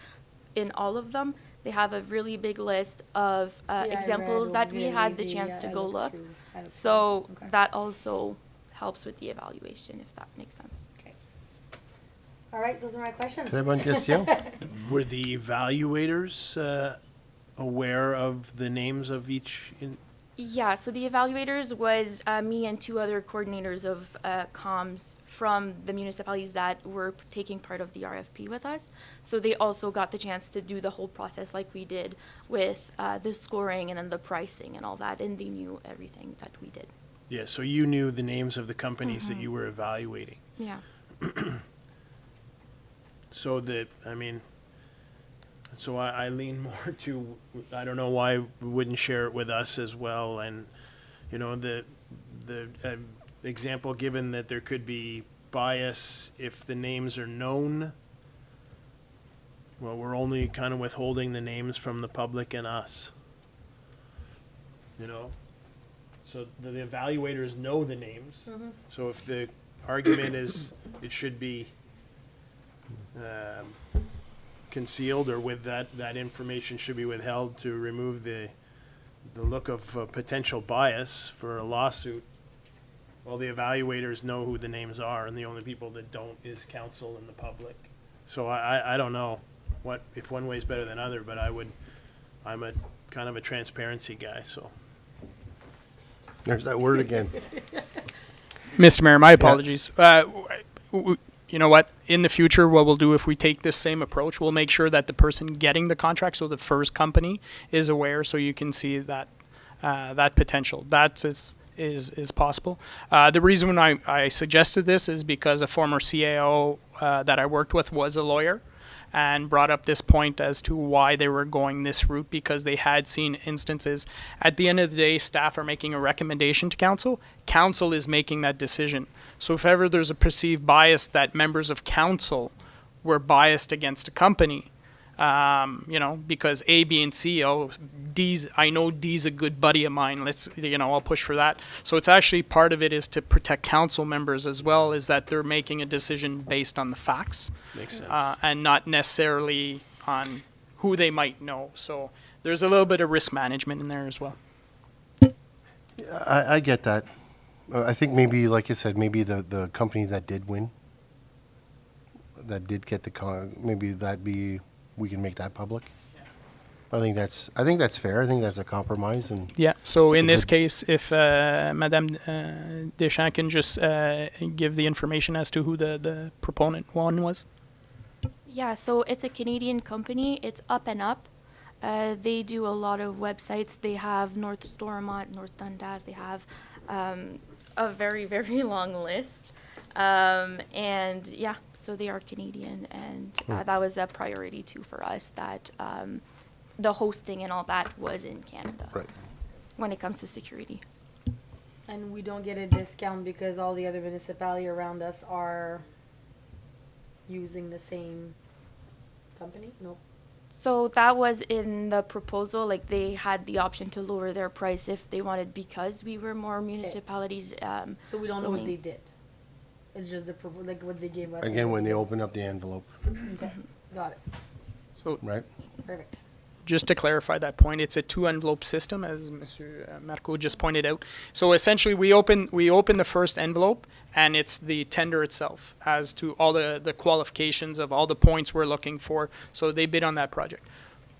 in all of them. They have a really big list of examples that we had the chance to go look. So that also helps with the evaluation, if that makes sense. Okay. All right, those are my questions. Très bonne question. Were the evaluators aware of the names of each Yeah, so the evaluators was me and two other coordinators of comms from the municipalities that were taking part of the RFP with us. So they also got the chance to do the whole process like we did with the scoring and then the pricing and all that, and they knew everything that we did. Yeah, so you knew the names of the companies that you were evaluating. Yeah. So that, I mean, so I lean more to, I don't know why we wouldn't share it with us as well. And, you know, the example given that there could be bias if the names are known. Well, we're only kind of withholding the names from the public and us. You know? So the evaluators know the names. So if the argument is it should be concealed or with that information should be withheld to remove the look of potential bias for a lawsuit, well, the evaluators know who the names are, and the only people that don't is council and the public. So I don't know what if one way is better than other, but I'm a kind of a transparency guy, so. There's that word again. Mr. Mayor, my apologies. You know what? In the future, what we'll do if we take this same approach, we'll make sure that the person getting the contract, so the first company, is aware, so you can see that that potential. That is possible. The reason when I suggested this is because a former CAO that I worked with was a lawyer and brought up this point as to why they were going this route, because they had seen instances. At the end of the day, staff are making a recommendation to council. Council is making that decision. So if ever there's a perceived bias that members of council were biased against a company, you know, because A, B, and C, I know D's a good buddy of mine. I'll push for that. So it's actually part of it is to protect council members as well, is that they're making a decision based on the facts. Makes sense. And not necessarily on who they might know. So there's a little bit of risk management in there as well. I get that. I think maybe, like I said, maybe the company that did win, that did get maybe we can make that public. I think that's fair. I think that's a compromise. And yeah. So in it's a this good- case, if Madame Deschamps can just give the information as to who the proponent one was. Yeah, so it's a Canadian company. It's Up and Up. They do a lot of websites. They have North Stormont, North Dundas. They have a very, very long list. And yeah, so they are Canadian, and that was a priority too for us, that the hosting and all that was in Canada. Right. When it comes to security. And we don't get a discount because all the other municipalities around us are using the same company? No. So that was in the proposal, like they had the option to lower their price if they wanted, because we were more municipalities. So we don't know what going. they did. It's just like what they gave us. Again, when they open up the envelope, Okay, got it. So right? Perfect. just to clarify that point, it's a two-envelope system, as Mr. Marco just pointed out. So essentially, we open the first envelope, and it's the tender itself as to all the qualifications of all the points we're looking for. So they bid on that project.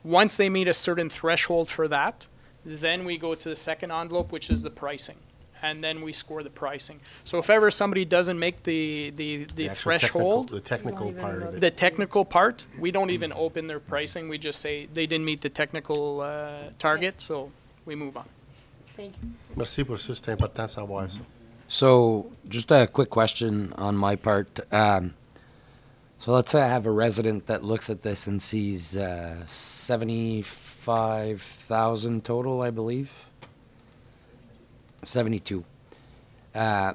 Once they meet a certain threshold for that, then we go to the second envelope, which is the pricing. And then we score the pricing. So if ever somebody doesn't make the actual threshold, the technical part of it. the technical part, we don't even open their pricing. We just say they didn't meet the technical target, so we move on. Thank you. Merci pour ça, c'est important de savoir ça. So, just a quick question on my part. So let's say I have a resident that looks at this and sees 75,000 total, I believe. 72. I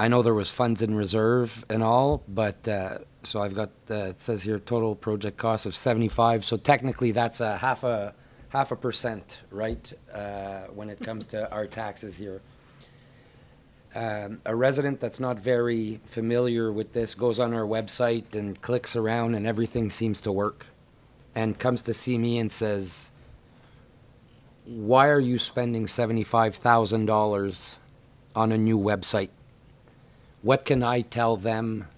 know there was funds in reserve and all, but so I've got it says here total project cost of 75. So technically, that's a half a percent, right? When it comes to our taxes here. A resident that's not very familiar with this goes on our website and clicks around and everything seems to work, and comes to see me and says, why are you spending $75,000 on a new website? What can I tell them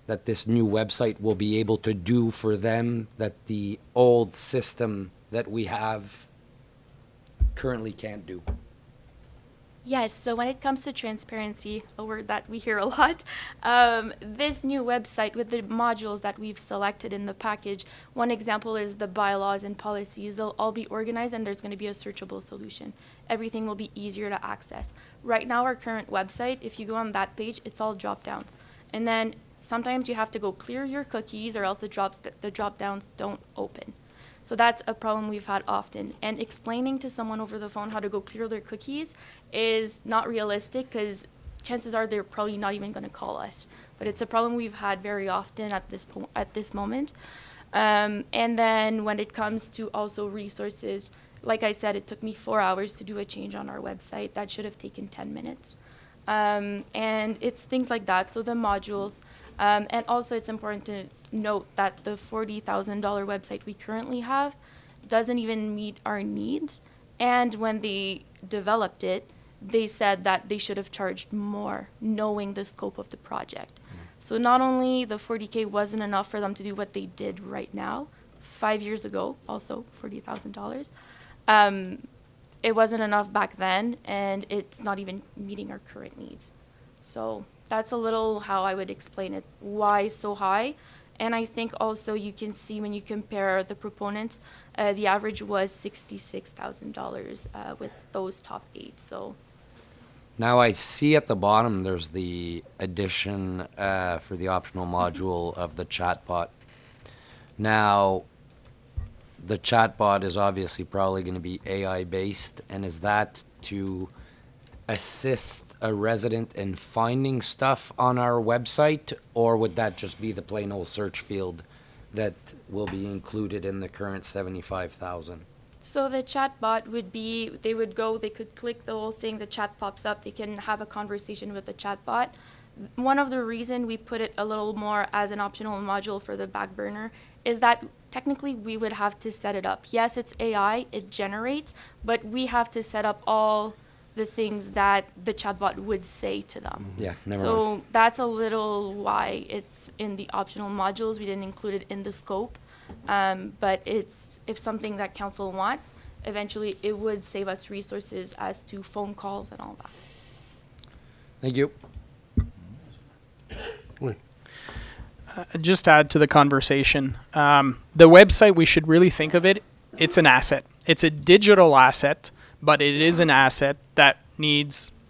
that this new website will be able to do for them that the old system that we have currently can't do? Yes, so when it comes to transparency, a word that we hear a lot, this new website with the modules that we've selected in the package, one example is the bylaws and policies. They'll all be organized and there's going to be a searchable solution. Everything will be easier to access. Right now, our current website, if you go on that page, it's all drop downs. And then sometimes you have to go clear your cookies or else the drop downs don't open. So that's a problem we've had often. And explaining to someone over the phone how to go clear their cookies is not realistic because chances are they're probably not even going to call us. But it's a problem we've had very often at this moment. And then when it comes to also resources, like I said, it took me 4 hours to do a change on our website. That should have taken 10 minutes. And it's things like that. So the modules. And also it's important to note that the $40,000 website we currently have doesn't even meet our needs. And when they developed it, they said that they should have charged more, knowing the scope of the project. So not only the 40K wasn't enough for them to do what they did right now, 5 years ago, also $40,000, it wasn't enough back then, and it's not even meeting our current needs. So that's a little how I would explain it, why so high. And I think also you can see when you compare the proponents, the average was $66,000 with those top 8. So Now I see at the bottom there's the addition for the optional module of the chatbot. Now, the chatbot is obviously probably going to be AI based, and is that to assist a resident in finding stuff on our website, or would that just be the plain old search field that will be included in the current 75,000? So the chatbot would be, they could click the whole thing, the chat pops up, they can have a conversation with the chatbot. One of the reason we put it a little more as an optional module for the back burner is that technically we would have to set it up. Yes, it's AI, it generates, but we have to set up all the things that the chatbot would say to them. Yeah, never So mind. that's a little why it's in the optional modules. We didn't include it in the scope. But it's, if something that council wants, eventually it would save us resources as to phone calls and all that. Thank you. Just to add to the conversation, the website, we should really think of it, it's an asset. It's a digital asset, but it is an asset that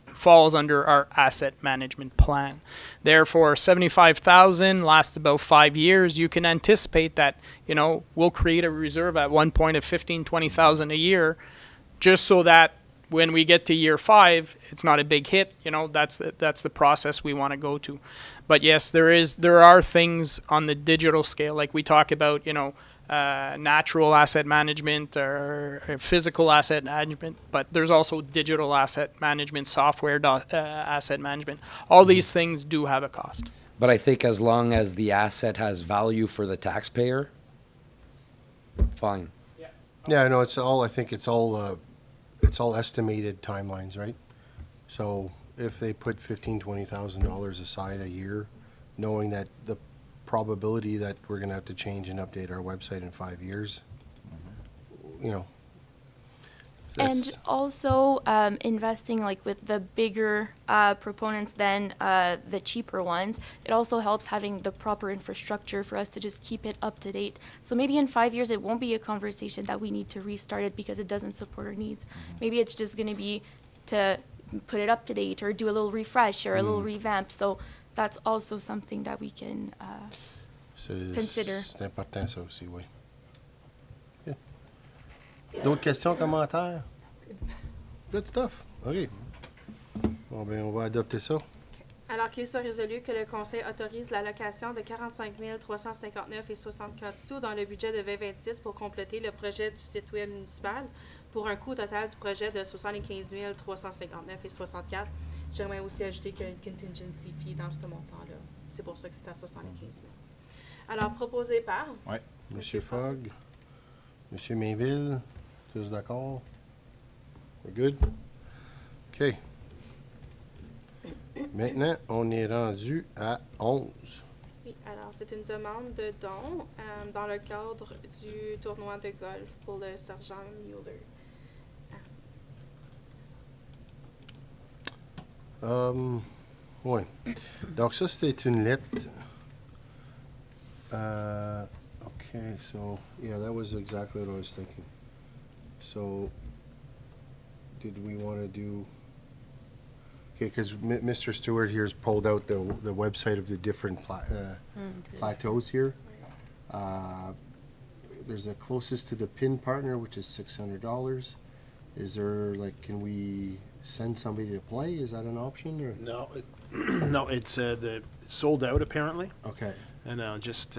falls under our asset management plan. Therefore, 75,000 lasts about 5 years. You can anticipate that, we'll create a reserve at one point of 15,000, 20,000 a year, just so that when we get to year 5, it's not a big hit. That's the process we want to go to. But yes, there are things on the digital scale, like we talk about, natural asset management or physical asset management, but there's also digital asset management, software asset management. All these things do have a cost. But I think as long as the asset has value for the taxpayer, fine. Yeah, no, I think it's all estimated timelines, right? So if they put $15,000, $20,000 aside a year, knowing that the probability that we're going to have to change and update our website in 5 years, And also investing like with the bigger proponents than the cheaper ones, it also helps having the proper infrastructure for us to just keep it up to date. So maybe in 5 years, it won't be a conversation that we need to restart it because it doesn't support our needs. Maybe it's just going to be to put it up to date or do a little refresh or a little revamp. So that's also something that we can consider. C'est important ça aussi, oui. Yeah. D'autres questions, commentaires? Good stuff. OK. Bon, ben, on va adopter ça. Alors qu'il soit résolu que le Conseil autorise l'allocation de 45 359,64 sous dans le budget de 2026 pour compléter le projet du site web municipal pour un coût total du projet de 75 359,64. J'aimerais aussi ajouter qu'il y a une contingency fee dans ce montant-là. C'est pour ça que c'est à 75 000. Alors, proposé par... Ouais. Monsieur Fogg, Monsieur Mainville, tous d'accord? We're good? OK. Maintenant, on est rendu à 11. Oui, alors c'est une demande de don dans le cadre du tournoi de golf pour le sergent Mueller. Oui. Donc, ça, c'était une lettre. Okay, so, yeah, that was exactly what I was thinking. So, did we want to do... Okay, because Mr. Stewart here's pulled out the website of the different plateaus here. There's a closest to the pin partner, which is $600. Is there, like, can we send somebody to play? Is that an option, or? No, no, it's sold out apparently. Okay. And I'll just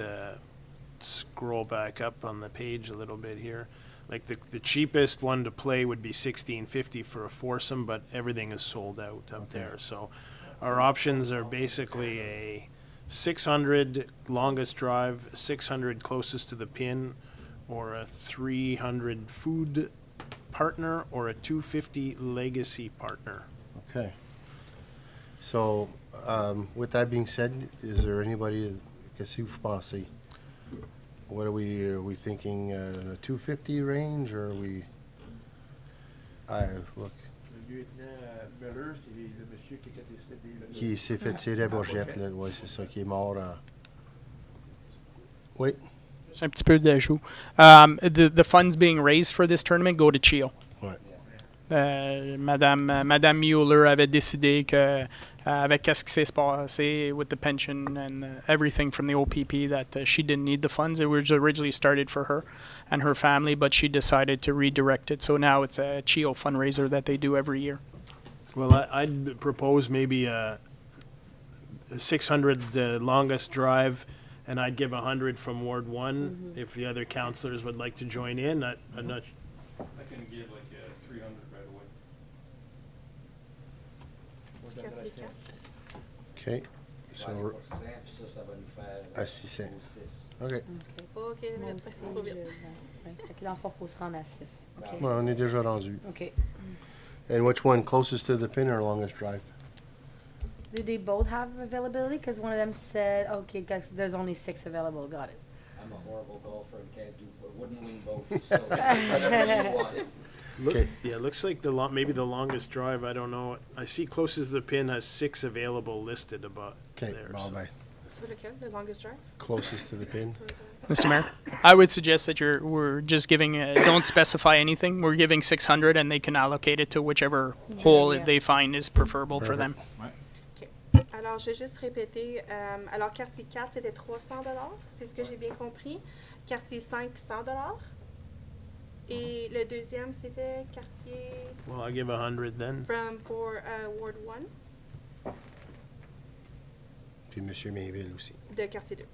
scroll back up on the page a little bit here. Like the cheapest one to play would be $16.50 for a foursome, but everything is sold out up there. So our options are basically a 600 longest drive, 600 closest to the pin, or a 300 food partner, or a 250 legacy partner. Okay. So, with that being said, is there anybody, qu'est-ce que vous pensez? What are we thinking, the 250 range, or are we, look, Le lieutenant Miller, c'est le monsieur qui était décédé. Là, qui s'est fait tirer à Bourgette, là, ouais, c'est ça, qui est mort en... Oui, C'est un petit peu d'ajout. The funds being raised for this tournament go to CHIO. ouais. Madame Mueller avait décidé que avec ce qui s'est passé with the pension and everything from the OPP that she didn't need the funds. It was originally started for her and her family, but she decided to redirect it. So now it's a CHIO fundraiser that they do every year. Well, I'd propose maybe a 600 longest drive, and I'd give 100 from Ward 1 if the other councillors would like to join in. I'm not. I can give like 300 right away. OK. So, à 600. OK. OK, merci. Trop vite. Fait que dans le fond, il faut se rendre à 6. OK. Ouais, on est déjà rendu. OK. And which one, closest to the pin or longest drive? Do they both have availability? Because one of them said, okay, guys, there's only 6 available. Got it. I'm a horrible golfer and can't do, wouldn't win both. So whatever you want. Okay. Yeah, it looks like maybe the longest drive. I don't know. I see closest to the pin has 6 available listed about OK, there. bon, so- ben, C'est lequel, the longest drive? closest to the pin. Mr. Mayor, I would suggest that we're just giving, don't specify anything. We're giving 600 and they can allocate it to whichever hole yeah. they find is preferable for them. Alors, je vais juste répéter. Alors, quartier 4, c'était 300 $. C'est ce que j'ai bien compris. Quartier 5, 100 $. Et le deuxième, c'était quartier Well, I'll give 100 then. for Ward 1 Puis M. Mainville aussi. de quartier 2.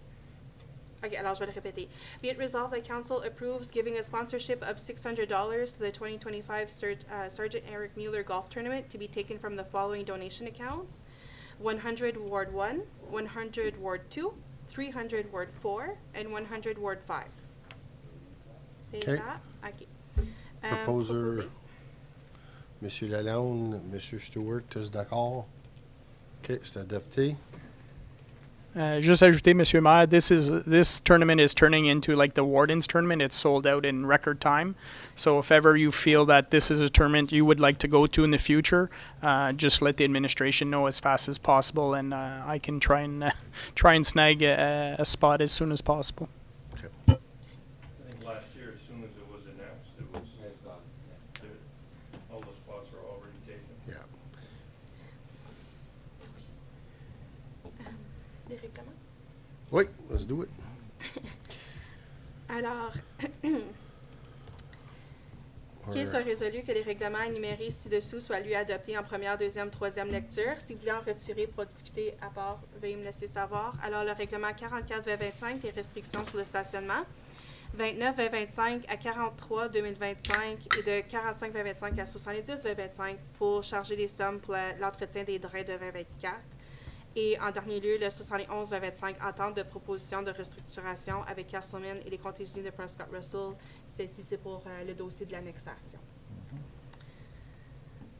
OK, alors je vais le répéter. Be it resolved that council approves giving a sponsorship of $600 to the 2025 Sergeant Eric Mueller Golf Tournament to be taken from the following donation accounts: 100 Ward 1, 100 Ward 2, 300 Ward 4, and 100 Ward 5. C'est OK. ça? OK. Proposer, M. Lalonde, M. Stewart, tous d'accord? OK, c'est adopté. Just ajouter, Monsieur Mayor, this tournament is turning into like the Warden's tournament. It's sold out in record time. So if ever you feel that this is a tournament you would like to go to in the future, just let the administration know as fast as possible, and I can try and snag a spot as soon as possible. I think last year, as soon as it was announced, it was, all the spots are already taken. Yeah. Des règlements? Oui, let's do it. Alors, qu'il soit résolu que les règlements énumérés ci-dessous soient lui adoptés en première, deuxième, troisième lecture. Si vous voulez en retirer pour discuter à part, veuillez me laisser savoir. Alors, le règlement 44-2025, les restrictions sur le stationnement. 29-2025 à 43-2025 et de 45-2025 à 70-2025 pour charger les sommes pour l'entretien des drains de 2024. Et en dernier lieu, le 71-2025, entente de proposition de restructuration avec Castleman et les contingents de Prescott Russell. Ceci, c'est pour le dossier de l'annexation.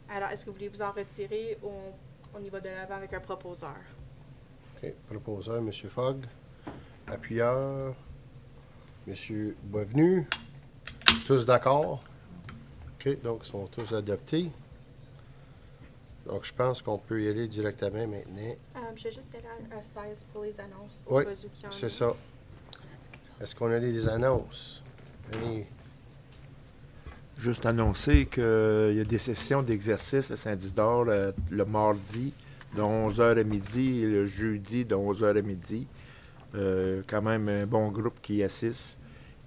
Alors, est-ce que vous voulez vous en retirer ou on y va de l'avant avec un proposeur? OK, proposeur, M. Fogg. Appuyeur, M. Boisvenu. Tous d'accord? OK, donc ils sont tous adoptés. Donc, je pense qu'on peut y aller directement maintenant. Je vais juste aller à 16 pour les annonces. Oui, au cas où qu'il y en c'est ait. ça. Est-ce qu'on a les annonces? Juste annoncer qu'il y a des sessions d'exercice à Saint-Isidore le mardi de 11h à midi et le jeudi de 11h à midi. Quand même un bon groupe qui assiste.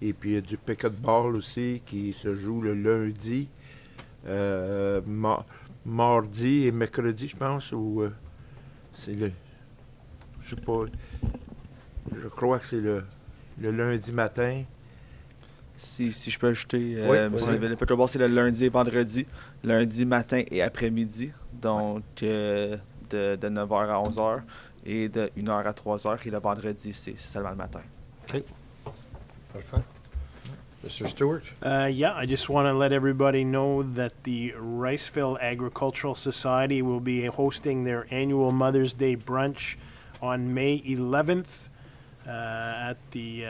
Et puis il y a du pick-up-ball aussi qui se joue le lundi, mardi et mercredi, je pense, ou c'est le... Je sais pas. Je crois que c'est le lundi matin. Si je peux ajouter, Oui, monsieur vas-y. le pickleball, c'est le lundi et vendredi, lundi matin et après-midi, donc de 9h à 11h et de 1h à 3h, et le vendredi, c'est seulement le matin. OK. Parfait. Mr. Stewart? Yeah, I just want to let everybody know that the Riceville Agricultural Society will be hosting their annual Mother's Day brunch on May 11th at the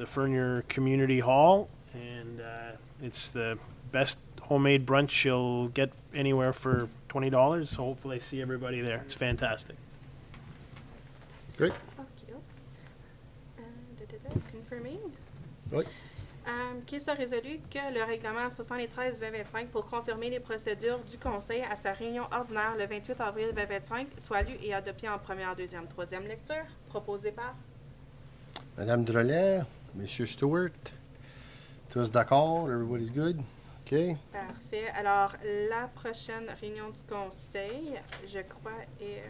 Fernier Community Hall, and it's the best homemade brunch you'll get anywhere for $20. So hopefully I see everybody there. It's fantastic. Great. OK, oops. Confirming. Oui. Qu'il soit résolu que le règlement 73-2025 pour confirmer les procédures du Conseil à sa réunion ordinaire le 28 avril 2025 soit lu et adopté en première, deuxième, troisième lecture, proposé par... Madame Drolet, Monsieur Stewart, tous d'accord? Everybody's good? OK. Parfait. Alors, la prochaine réunion du Conseil, je crois, est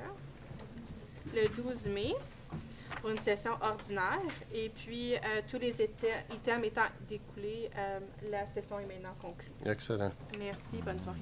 le 12 mai pour une session ordinaire. Et puis, tous les items étant découlés, la session est maintenant conclue. Excellent. Merci. Bonne soirée.